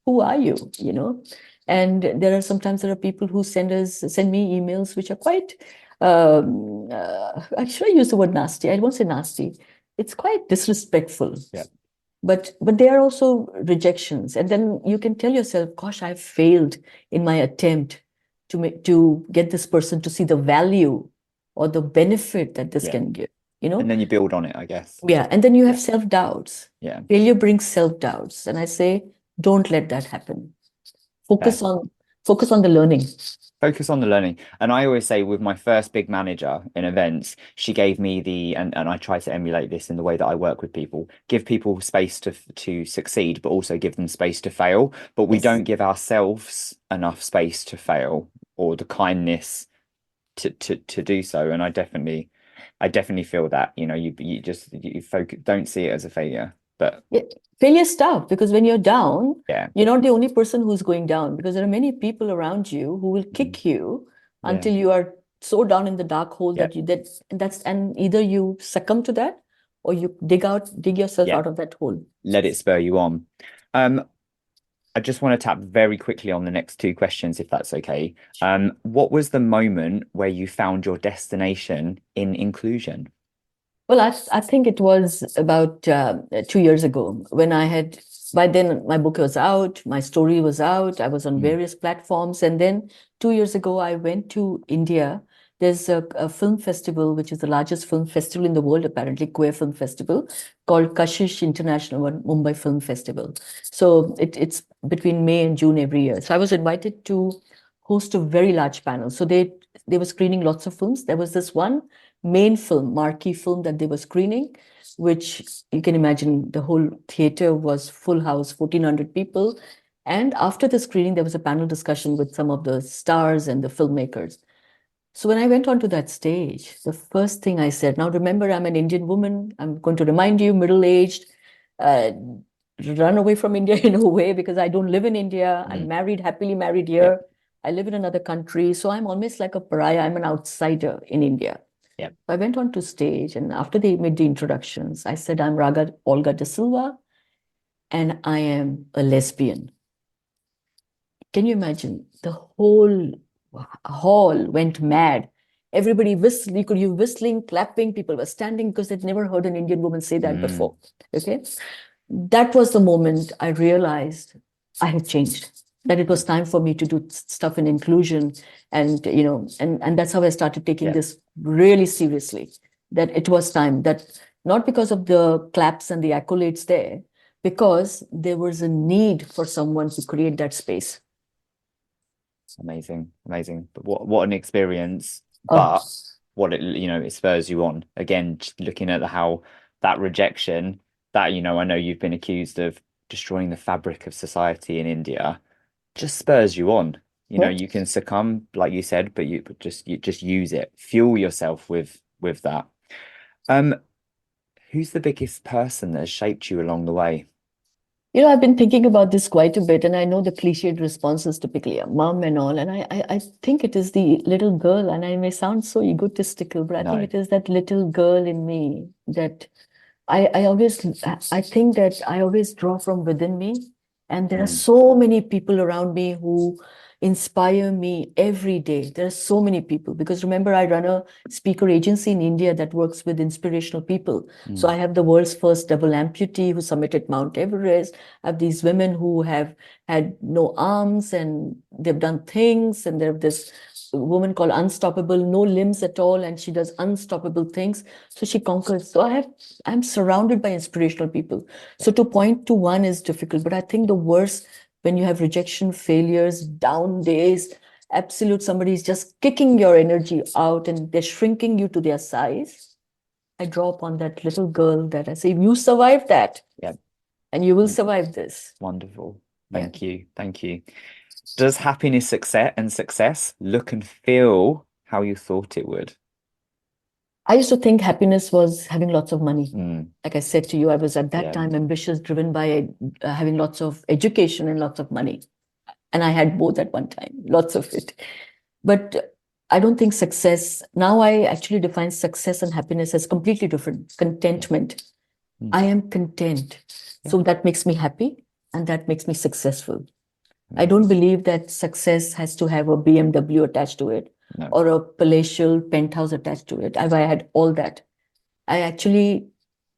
Speaker 2: who are you, you know? And there are people who send me emails which are quite, should I use the word nasty? I won't say nasty. It's quite disrespectful.
Speaker 1: Yeah.
Speaker 2: But they are also rejections. And then you can tell yourself, gosh, I failed in my attempt to get this person to see the value or the benefit that this can give, you know?
Speaker 1: And then you build on it, I guess.
Speaker 2: Yeah. And then you have self-doubts.
Speaker 1: Yeah.
Speaker 2: Failure brings self-doubts. And I say, don't let that happen. Focus on the learning.
Speaker 1: Focus on the learning. And I always say with my first big manager in events, she gave me and I try to emulate this in the way that I work with people, give people space to succeed, but also give them space to fail. But we don't give ourselves enough space to fail or the kindness to do so. And I definitely feel that, you focus, don't see it as a failure. But
Speaker 2: failure is tough because when you're down,
Speaker 1: yeah,
Speaker 2: you're not the only person who's going down because there are many people around you who will kick you until you are so down in the dark hole that and either you succumb to that or you dig yourself out of that hole.
Speaker 1: Let it spur you on. I just want to tap very quickly on the next 2 questions, if that's okay. What was the moment where you found your destination in inclusion?
Speaker 2: Well, I think it was about 2 years ago when by then my book was out, my story was out, I was on various platforms. And then 2 years ago, I went to India. There's a film festival, which is the largest film festival in the world, apparently, queer film festival, called Kashish International Mumbai Film Festival. So it's between May and June every year. So I was invited to host a very large panel. So they were screening lots of films. There was this one main film, marquee film that they were screening, which you can imagine the whole theater was full house, 1,400 people. And after the screening, there was a panel discussion with some of the stars and the filmmakers. So when I went onto that stage, the first thing I said, now remember, I'm an Indian woman. I'm going to remind you, middle-aged, uh, run away from India in a way because I don't live in India. I'm married, happily married here. I live in another country. So I'm almost like a pariah. I'm an outsider in India. I went onto stage, and after they made the introductions, I said, I'm Raga D'silva, and I am a lesbian. Can you imagine? The whole hall went mad. Everybody whistled. You could hear whistling, clapping. People were standing because they'd never heard an Indian woman say that before. Okay. That was the moment I realized I had changed, that it was time for me to do stuff in inclusion. And, and that's how I started taking this really seriously, that it was time, that not because of the claps and the accolades there, because there was a need for someone to create that space.
Speaker 1: Amazing, amazing. But what an experience. But what it spurs you on. Again, just looking at how that rejection, that, I know you've been accused of destroying the fabric of society in India, just spurs you on. You can succumb, like you said, but you just use it. Fuel yourself with that. Who's the biggest person that has shaped you along the way?
Speaker 2: I've been thinking about this quite a bit, and I know the cliched response is typically a mom and all, and I think it is the little girl, and I may sound so egotistical, but I think it is that little girl in me that I think that I always draw from within me, and there are so many people around me who inspire me every day. There are so many people because remember, I run a speaker agency in India that works with inspirational people. So I have the world's first double amputee who summited Mount Everest. I have these women who have had no arms and they've done things, and there's this woman called Unstoppable, no limbs at all, and she does unstoppable things. So she conquers. So I'm surrounded by inspirational people. So to point to one is difficult, but I think the worst when you have rejection, failures, down days, absolute somebody's just kicking your energy out and they're shrinking you to their size. I draw upon that little girl that I say, you survived that. And you will survive this.
Speaker 1: Wonderful.
Speaker 2: Yeah.
Speaker 1: Thank you. Thank you. Does happiness, success look and feel how you thought it would?
Speaker 2: I used to think happiness was having lots of money.
Speaker 1: Mm,
Speaker 2: Like I said to you, I was at that
Speaker 1: yeah.
Speaker 2: time ambitious, driven by having lots of education and lots of money. And I had both at one time, lots of it. But I don't think success, now I actually define success and happiness as completely different.
Speaker 1: Yeah.
Speaker 2: Contentment.
Speaker 1: Mm,
Speaker 2: I am content.
Speaker 1: yeah.
Speaker 2: So that makes me happy and that makes me successful. I don't
Speaker 1: Amazing.
Speaker 2: believe that success has to have a BMW attached to it
Speaker 1: No.
Speaker 2: or a palatial penthouse attached to it. I had all that. I actually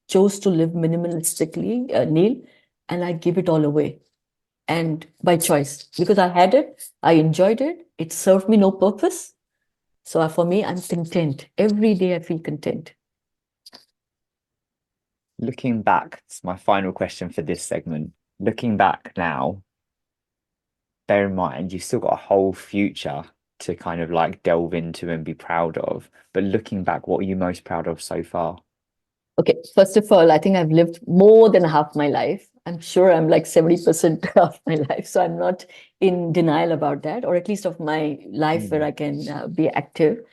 Speaker 2: chose to live minimalistically, Neil, and I give it all away. And by choice, because I had it, I enjoyed it, it served me no purpose. So for me, I'm content. Every day I feel content.
Speaker 1: Looking back, it's my final question for this segment. Looking back now, bear in mind you've still got a whole future to kind of like delve into and be proud of. But looking back, what are you most proud of so far?
Speaker 2: Okay, first of all, I think I've lived more than half my life. I'm sure I'm like 70% of my life. So I'm not in denial about that, or at least of my life where
Speaker 1: Mm.
Speaker 2: I can be active.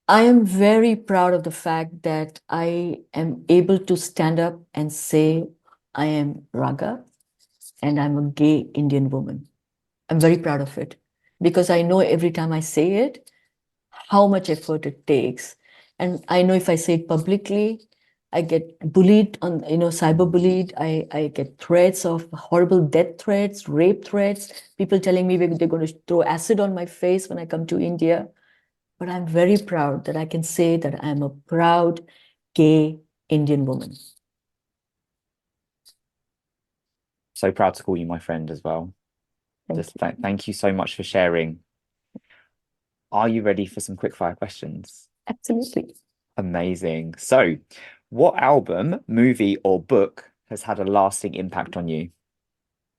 Speaker 2: I am very proud of the fact that I am able to stand up and say, I am Raga and I'm a gay Indian woman. I'm very proud of it because I know every time I say it, how much effort it takes. And I know if I say it publicly, I get bullied on, cyber bullied. I get threats of horrible death threats, rape threats, people telling me they're going to throw acid on my face when I come to India. But I'm very proud that I can say that I'm a proud gay Indian woman.
Speaker 1: So proud to call you my friend as well.
Speaker 2: Thank
Speaker 1: Just
Speaker 2: you.
Speaker 1: thank you so much for sharing. Are you ready for some quickfire questions?
Speaker 2: Absolutely.
Speaker 1: Amazing. So, what album, movie, or book has had a lasting impact on you?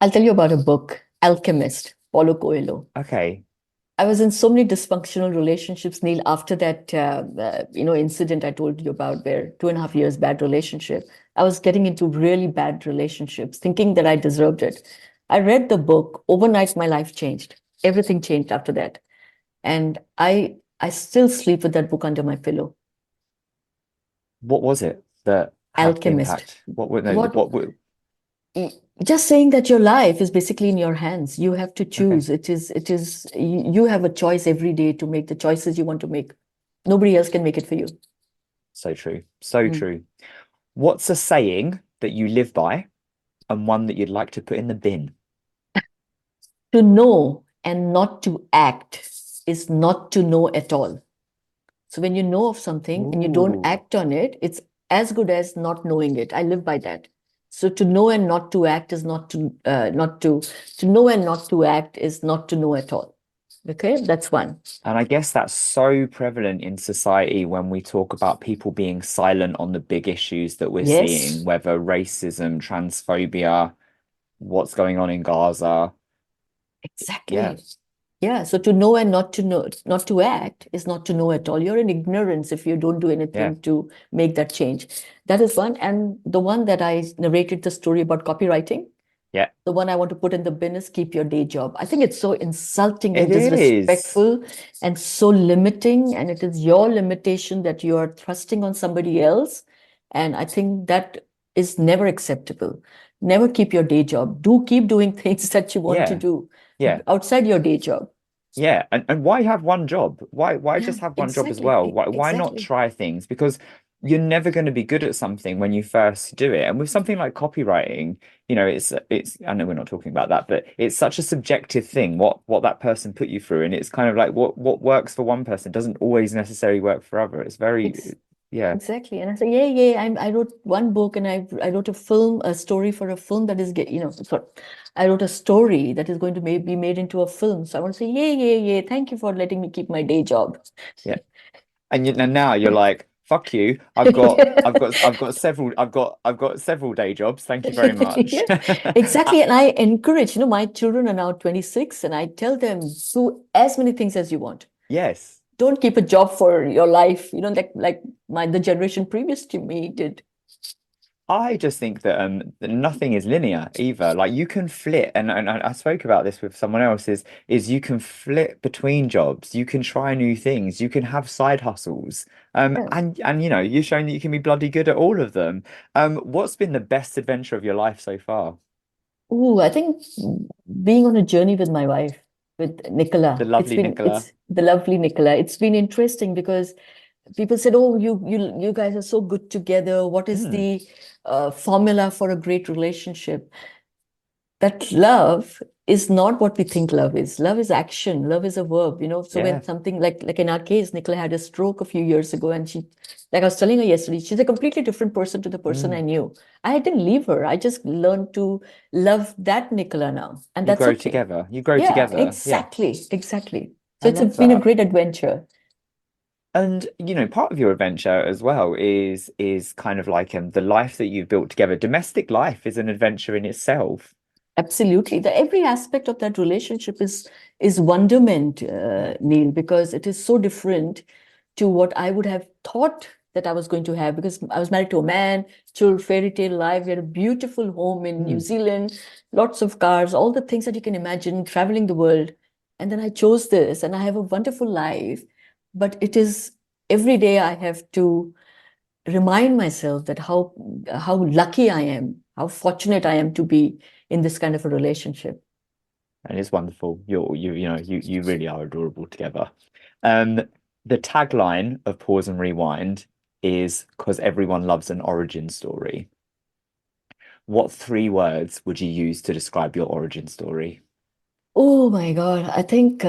Speaker 2: I'll tell you about a book, Alchemist, Paulo Coelho.
Speaker 1: Okay.
Speaker 2: I was in so many dysfunctional relationships, Neil, after that, incident I told you about, where 2.5 years bad relationship. I was getting into really bad relationships, thinking that I deserved it. I read the book. Overnight, my life changed. Everything changed after that. And I still sleep with that book under my pillow.
Speaker 1: What was it that had the
Speaker 2: Alchemist.
Speaker 1: impact? What would no,
Speaker 2: What
Speaker 1: what would
Speaker 2: just saying that your life is basically in your hands. You have to
Speaker 1: okay.
Speaker 2: choose. It is you have a choice every day to make the choices you want to make. Nobody else can make it for you.
Speaker 1: So true. So
Speaker 2: Mm.
Speaker 1: true. What's a saying that you live by and one that you'd like to put in the bin?
Speaker 2: To know and not to act is not to know at all. So when you know of something and you don't
Speaker 1: Ooh.
Speaker 2: act on it, it's as good as not knowing it. I live by that. So to know and not to act is not to know and not to act is not to know at all. Okay, that's one.
Speaker 1: And I guess that's so prevalent in society when we talk about people being silent on the big issues that we're seeing,
Speaker 2: Yes,
Speaker 1: whether racism, transphobia, what's going on in Gaza. Yeah,
Speaker 2: exactly. Yeah, so to know and not to know, not to act is not to know at all. You're in ignorance if you don't do
Speaker 1: yeah,
Speaker 2: anything to make that change. That is one. And the one that I narrated the story about copywriting,
Speaker 1: yeah.
Speaker 2: the one I want to put in the bin is keep your day job. I think it's so insulting
Speaker 1: It
Speaker 2: and
Speaker 1: is.
Speaker 2: disrespectful and so limiting. And it is your limitation that you are thrusting on somebody else. And I think that is never acceptable. Never keep your day job. Do keep doing things that you want to
Speaker 1: Yeah,
Speaker 2: do
Speaker 1: yeah.
Speaker 2: outside your day job.
Speaker 1: Yeah, and why have one job? Why
Speaker 2: Yeah,
Speaker 1: just have one job as
Speaker 2: exactly.
Speaker 1: well? Why not
Speaker 2: Exactly.
Speaker 1: try things? Because you're never going to be good at something when you first do it. And with something like copywriting, it's I know we're not talking about that, but it's such a subjective thing what that person put you through. And it's kind of like what works for one person doesn't always necessarily work for other. It's
Speaker 2: Ex
Speaker 1: very yeah.
Speaker 2: exactly. And I said, yeah, yeah. I wrote one book and I wrote a film, a story for a film that is, sorry, I wrote a story that is going to be made into a film. So I want to say, yeah, yeah, yeah. Thank you for letting me keep my day job.
Speaker 1: Yeah. And now you're like, fuck you. I've got several day jobs. Thank you very much.
Speaker 2: Yeah, exactly. And I encourage, my children are now 26 and I tell them, do as many things as you want.
Speaker 1: Yes.
Speaker 2: Don't keep a job for your life, like the generation previous to me did.
Speaker 1: I just think that nothing is linear either. Like you can flip, and I spoke about this with someone else, is you can flip between jobs, you can try new things, you can have side hustles.
Speaker 2: Yeah.
Speaker 1: And you've shown that you can be bloody good at all of them. What's been the best adventure of your life so far?
Speaker 2: Ooh, I think being on a journey with my wife, with
Speaker 1: The
Speaker 2: Nicola,
Speaker 1: lovely Nicola.
Speaker 2: it's the lovely Nicola. It's been interesting because people said, "Oh, you guys are so good together. What is
Speaker 1: Hmm.
Speaker 2: the formula for a great relationship?" That love is not what we think love is. Love is action. Love is a verb, you know. So
Speaker 1: Yeah.
Speaker 2: when something like in our case, Nicola had a stroke a few years ago, and she, like I was telling her yesterday, she's a completely different person to the person
Speaker 1: Mm.
Speaker 2: I knew. I didn't leave her. I just learned to love that Nicola now, and
Speaker 1: You
Speaker 2: that's
Speaker 1: grow
Speaker 2: okay.
Speaker 1: together. You grow
Speaker 2: Yeah,
Speaker 1: together. Yeah.
Speaker 2: exactly, exactly. So
Speaker 1: I
Speaker 2: it's
Speaker 1: love
Speaker 2: been a
Speaker 1: that.
Speaker 2: great adventure.
Speaker 1: And part of your adventure as well is kind of like the life that you've built together. Domestic life is an adventure in itself.
Speaker 2: Absolutely. Every aspect of that relationship is wonderment, Neil, because it is so different to what I would have thought that I was going to have because I was married to a man, chill fairy tale life. We had a beautiful home in New
Speaker 1: Mm.
Speaker 2: Zealand, lots of cars, all the things that you can imagine, traveling the world. And then I chose this and I have a wonderful life. But it is every day I have to remind myself that how lucky I am, how fortunate I am to be in this kind of a relationship.
Speaker 1: And it's wonderful. You really are adorable together. Um, the tagline of Pause and Rewind is because everyone loves an origin story. What three words would you use to describe your origin story?
Speaker 2: Oh my God, I think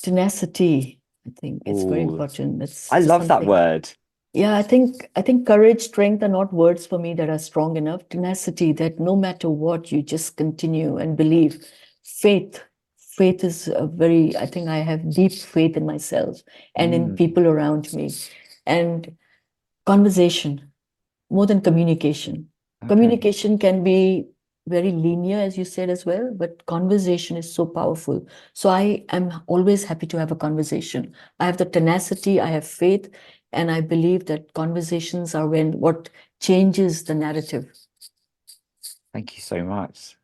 Speaker 2: tenacity. I think it's very
Speaker 1: Oh,
Speaker 2: important. It's
Speaker 1: I
Speaker 2: just
Speaker 1: love that
Speaker 2: something.
Speaker 1: word.
Speaker 2: Yeah, I think courage, strength are not words for me that are strong enough. Tenacity, that no matter what, you just continue and believe. Faith, faith is a very, I think I have deep faith in myself and in
Speaker 1: Mm,
Speaker 2: people around me. And conversation, more than communication.
Speaker 1: okay.
Speaker 2: Communication can be very linear, as you said as well, but conversation is so powerful. So I am always happy to have a conversation. I have the tenacity, I have faith, and I believe that conversations are when what changes the narrative.
Speaker 1: Thank you so much.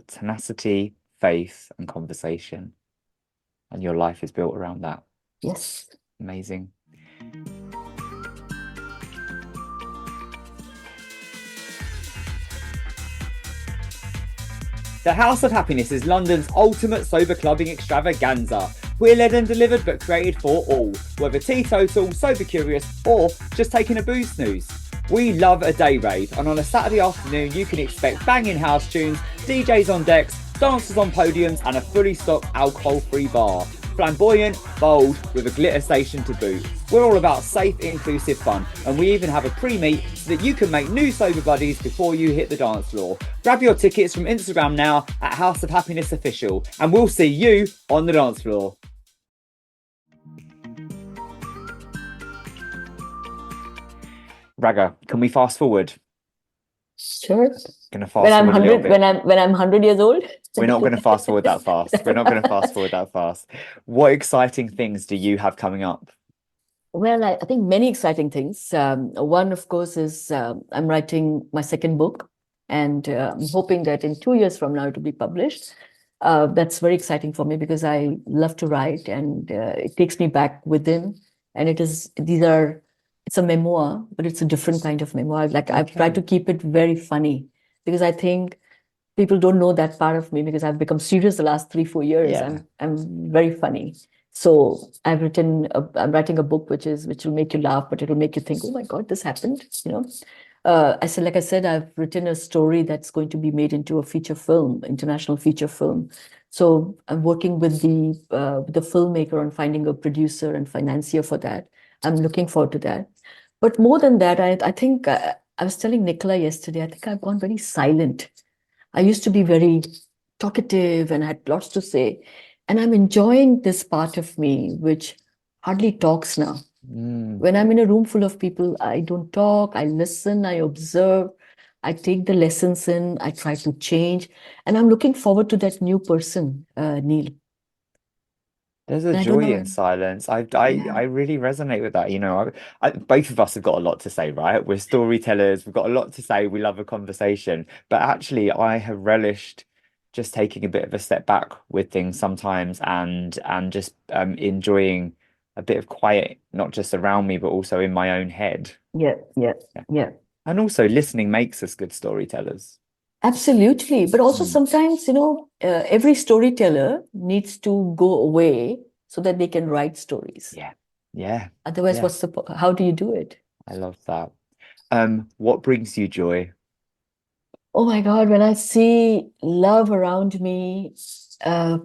Speaker 1: Tenacity, faith, and conversation. And your life is built around that.
Speaker 2: Yes.
Speaker 1: Amazing. The House of Happiness is London's ultimate sober clubbing extravaganza. We're led and delivered but created for all, whether teetotal, sober curious, or just taking a booze snooze. We love a day rave, and on a Saturday afternoon, you can expect banging house tunes, DJs on decks, dancers on podiums, and a fully stocked alcohol free bar. Flamboyant, bold, with a glitter station to boot. We're all about safe, inclusive fun, and we even have a pre-meet so that you can make new sober buddies before you hit the dance floor. Grab your tickets from Instagram now at House of Happiness Official, and we'll see you on the dance floor. Raga, can we fast forward?
Speaker 2: Sure.
Speaker 1: Gonna
Speaker 2: When
Speaker 1: fast
Speaker 2: I'm
Speaker 1: forward a little
Speaker 2: 100,
Speaker 1: bit.
Speaker 2: when I'm 100 years old.
Speaker 1: We're not going to fast forward that fast. We're not going to fast forward that fast. What exciting things do you have coming up?
Speaker 2: Well, I think many exciting things. One, of course, is I'm writing my second book, and I'm hoping that in 2 years from now it will be published. That's very exciting for me because I love to write, and it takes me back within. And it's a memoir, but it's a different kind of memoir. Like I've tried
Speaker 1: Okay.
Speaker 2: to keep it very funny because I think people don't know that part of me because I've become serious the last 3, 4 years.
Speaker 1: Yeah.
Speaker 2: I'm very funny. So I'm writing a book which will make you laugh, but it'll make you think, oh my God, this happened. Like I said, I've written a story that's going to be made into a feature film, international feature film. So I'm working with the filmmaker on finding a producer and financier for that. I'm looking forward to that. But more than that, I think I was telling Nicola yesterday, I think I've gone very silent. I used to be very talkative and had lots to say. And I'm enjoying this part of me, which hardly talks now.
Speaker 1: Mm.
Speaker 2: When I'm in a room full of people, I don't talk, I listen, I observe, I take the lessons in, I try to change. And I'm looking forward to that new person, Neil.
Speaker 1: There's a
Speaker 2: And I don't
Speaker 1: joy
Speaker 2: know
Speaker 1: in
Speaker 2: when.
Speaker 1: silence. I
Speaker 2: Yeah.
Speaker 1: really resonate with that. Both of us have got a lot to say, right? We're storytellers. We've got a lot to say. We love a conversation. But actually, I have relished just taking a bit of a step back with things sometimes and just enjoying a bit of quiet, not just around me, but also in my own head.
Speaker 2: Yeah, yeah,
Speaker 1: Yeah.
Speaker 2: yeah.
Speaker 1: And also, listening makes us good storytellers.
Speaker 2: Absolutely. But also
Speaker 1: Mm.
Speaker 2: sometimes, every storyteller needs to go away so that they can write stories.
Speaker 1: Yeah. Yeah.
Speaker 2: Otherwise,
Speaker 1: Yeah.
Speaker 2: how do you do it?
Speaker 1: I love that. What brings you joy?
Speaker 2: Oh my God, when I see love around me,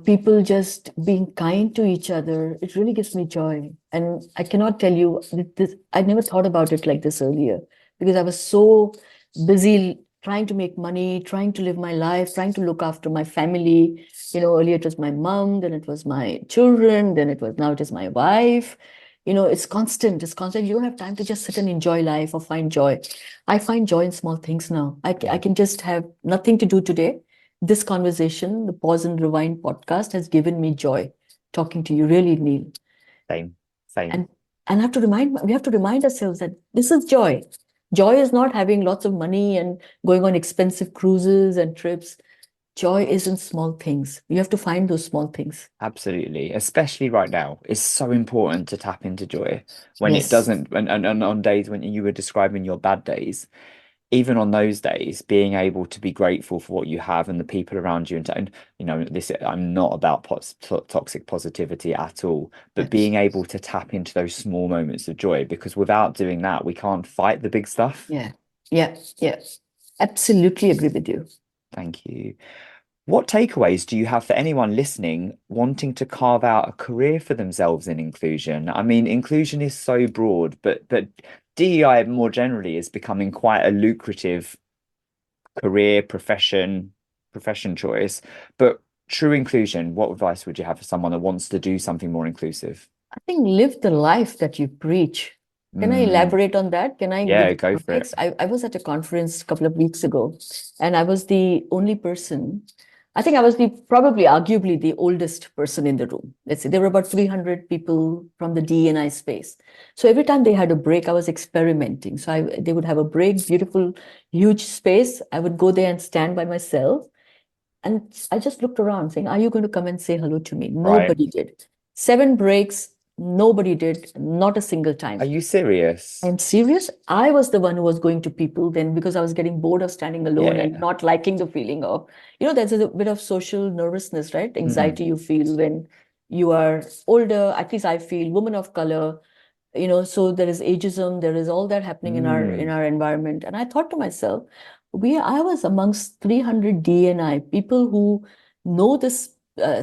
Speaker 2: people just being kind to each other, it really gives me joy. And I cannot tell you this, I never thought about it like this earlier because I was so busy trying to make money, trying to live my life, trying to look after my family. Earlier it was my mom, then it was my children, now it is my wife. It's constant, it's constant. You don't have time to just sit and enjoy life or find joy. I find joy in small things now. I
Speaker 1: Yeah.
Speaker 2: can just have nothing to do today. This conversation, the Pause and Rewind podcast, has given me joy talking to you, really, Neil.
Speaker 1: Same, same.
Speaker 2: And we have to remind ourselves that this is joy. Joy is not having lots of money and going on expensive cruises and trips. Joy is in small things. You have to find those small things.
Speaker 1: Absolutely. Especially right now. It's so important to tap into joy when it
Speaker 2: Yes.
Speaker 1: doesn't, and on days when you were describing your bad days, even on those days, being able to be grateful for what you have and the people around you. This, I'm not about toxic positivity at all, but
Speaker 2: Yes.
Speaker 1: being able to tap into those small moments of joy, because without doing that, we can't fight the big stuff.
Speaker 2: Yeah. Yeah. Yeah. Absolutely agree with you.
Speaker 1: Thank you. What takeaways do you have for anyone listening wanting to carve out a career for themselves in inclusion? I mean, inclusion is so broad, but DEI more generally is becoming quite a lucrative career profession choice. But true inclusion, what advice would you have for someone that wants to do something more inclusive?
Speaker 2: I think live the life that you preach. Can I
Speaker 1: Mm,
Speaker 2: elaborate on that? Can I give
Speaker 1: yeah,
Speaker 2: you
Speaker 1: go for it.
Speaker 2: context? I was at a conference a couple of weeks ago, and I was the only person. I think I was probably arguably the oldest person in the room. Let's say there were about 300 people from the D&I space. So every time they had a break, I was experimenting. So they would have a break, beautiful, huge space. I would go there and stand by myself. And I just looked around saying, are you going to come and say hello to me?
Speaker 1: Right.
Speaker 2: Nobody did. 7 breaks, nobody did, not a single
Speaker 1: Are
Speaker 2: time.
Speaker 1: you serious?
Speaker 2: I'm serious. I was the one who was going to people then because I was getting bored of standing alone and
Speaker 1: Yeah.
Speaker 2: not liking the feeling of, there's a bit of social nervousness, right?
Speaker 1: Mm,
Speaker 2: Anxiety you feel when you are older. At least I feel woman of color, so there is ageism, there is all that happening in our
Speaker 1: mm,
Speaker 2: environment. And I thought to myself, I was amongst 300 DNI people who know this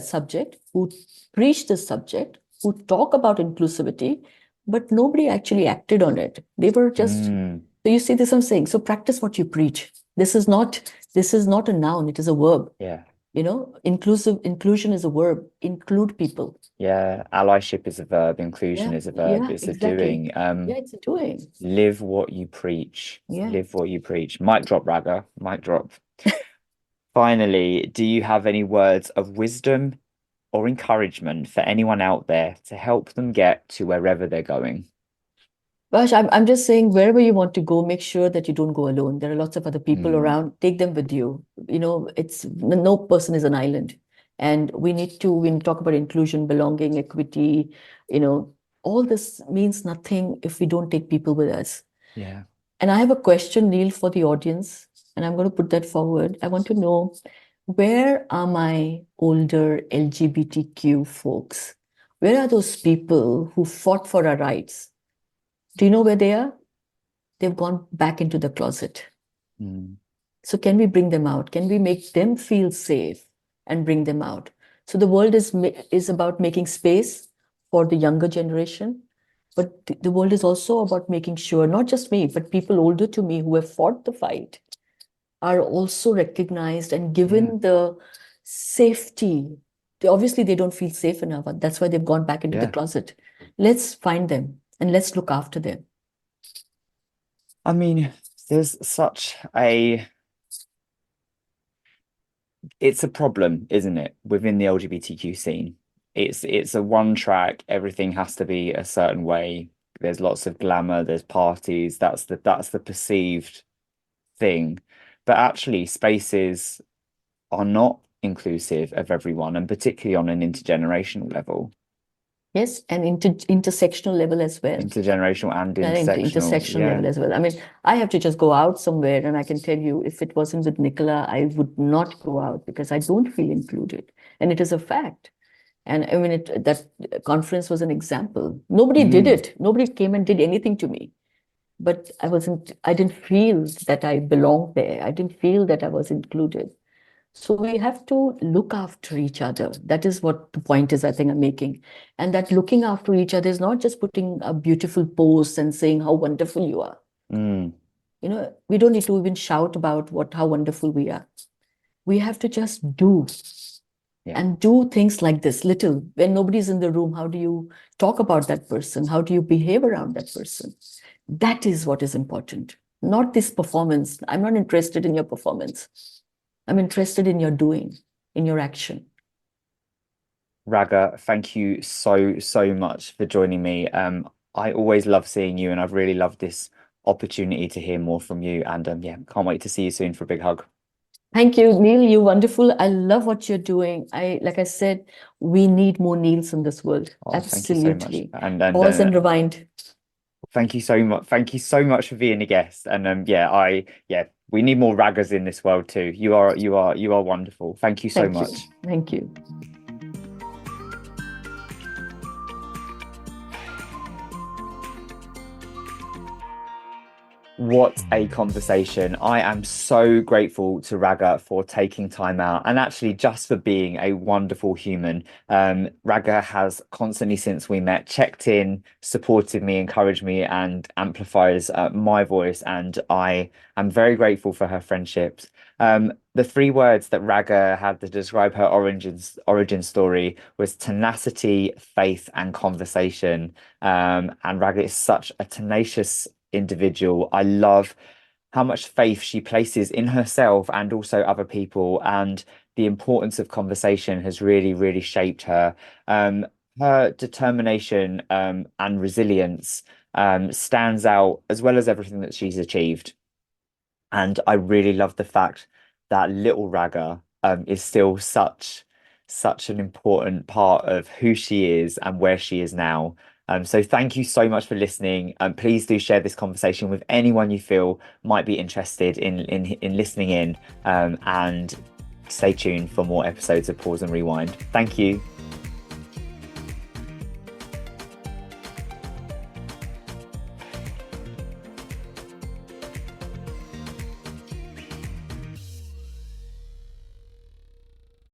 Speaker 2: subject, who preach this subject, who talk about inclusivity, but nobody actually acted on it. They were just,
Speaker 1: mm.
Speaker 2: so you see this I'm saying. So practice what you preach. This is not a noun, it is a verb.
Speaker 1: Yeah.
Speaker 2: Inclusion is a verb. Include people.
Speaker 1: Yeah, allyship is a verb, inclusion
Speaker 2: Yeah,
Speaker 1: is a verb,
Speaker 2: yeah,
Speaker 1: it's a
Speaker 2: exactly.
Speaker 1: doing.
Speaker 2: Yeah, it's a doing.
Speaker 1: Live what you preach.
Speaker 2: Yeah.
Speaker 1: Live what you preach. Mic drop, Raga. Mic drop. Finally, do you have any words of wisdom or encouragement for anyone out there to help them get to wherever they're going?
Speaker 2: Gosh, I'm just saying, wherever you want to go, make sure that you don't go alone. There are lots of other people
Speaker 1: Mm,
Speaker 2: around. Take them with you. It's no person is an island. And when we talk about inclusion, belonging, equity, you know, all this means nothing if we don't take people with us.
Speaker 1: yeah.
Speaker 2: And I have a question, Neil, for the audience, and I'm going to put that forward. I want to know, where are my older LGBTQ folks? Where are those people who fought for our rights? Do you know where they are? They've gone back into the closet.
Speaker 1: Mm,
Speaker 2: So can we bring them out? Can we make them feel safe and bring them out? So the world is about making space for the younger generation, but the world is also about making sure not just me, but people older to me who have fought the fight are also recognized and
Speaker 1: yeah.
Speaker 2: given the safety. Obviously, they don't feel safe enough. And that's why they've gone back into the
Speaker 1: Yeah.
Speaker 2: closet. Let's find them and let's look after them.
Speaker 1: I mean, there's such a it's a problem, isn't it, within the LGBTQ scene? it's a one track, everything has to be a certain way. There's lots of glamour, there's parties, that's the perceived thing. But actually spaces are not inclusive of everyone, and particularly on an intergenerational level.
Speaker 2: Yes, and intersectional level as well.
Speaker 1: Intergenerational and intersectional.
Speaker 2: Intersectional
Speaker 1: Yeah.
Speaker 2: level as well. I mean, I have to just go out somewhere, and I can tell you, if it wasn't with Nicola, I would not go out because I don't feel included, and it is a fact. And I mean, that conference was an example. Nobody did
Speaker 1: Mm,
Speaker 2: it. Nobody came and did anything to me. But I didn't feel that I belonged there. I didn't feel that I was included. So we have to look after each other. That is what the point is, I think I'm making. And that looking after each other is not just putting a beautiful post and saying how wonderful you are.
Speaker 1: mm,
Speaker 2: We don't need to even shout about how wonderful we are. We have to just do
Speaker 1: yeah.
Speaker 2: and do things like this little. When nobody's in the room, how do you talk about that person? How do you behave around that person? That is what is important, not this performance. I'm not interested in your performance. I'm interested in your doing, in your action.
Speaker 1: Raga, thank you so much for joining me. I always love seeing you, and I've really loved this opportunity to hear more from you. And yeah, can't wait to see you soon for a big hug.
Speaker 2: Thank you, Neil. You're wonderful. I love what you're doing. Like I said, we need more Neils in this world.
Speaker 1: Oh, thank you so much.
Speaker 2: Absolutely.
Speaker 1: And
Speaker 2: Pause and rewind.
Speaker 1: thank you so much. Thank you so much for being a guest. And yeah, we need more Ragas in this world too. You are wonderful. Thank you so
Speaker 2: Thank you.
Speaker 1: much.
Speaker 2: Thank you.
Speaker 1: What a conversation. I am so grateful to Raga for taking time out and actually just for being a wonderful human. Raga has constantly, since we met, checked in, supported me, encouraged me, and amplifies my voice. And I am very grateful for her friendships. The three words that Raga had to describe her origin story was tenacity, faith, and conversation. And Raga is such a tenacious individual. I love how much faith she places in herself and also other people, and the importance of conversation has really shaped her. Her determination and resilience stands out as well as everything that she's achieved. And I really love the fact that little Raga is still such an important part of who she is and where she is now. So thank you so much for listening. Please do share this conversation with anyone you feel might be interested in listening in. And stay tuned for more episodes of Pause and Rewind. Thank you.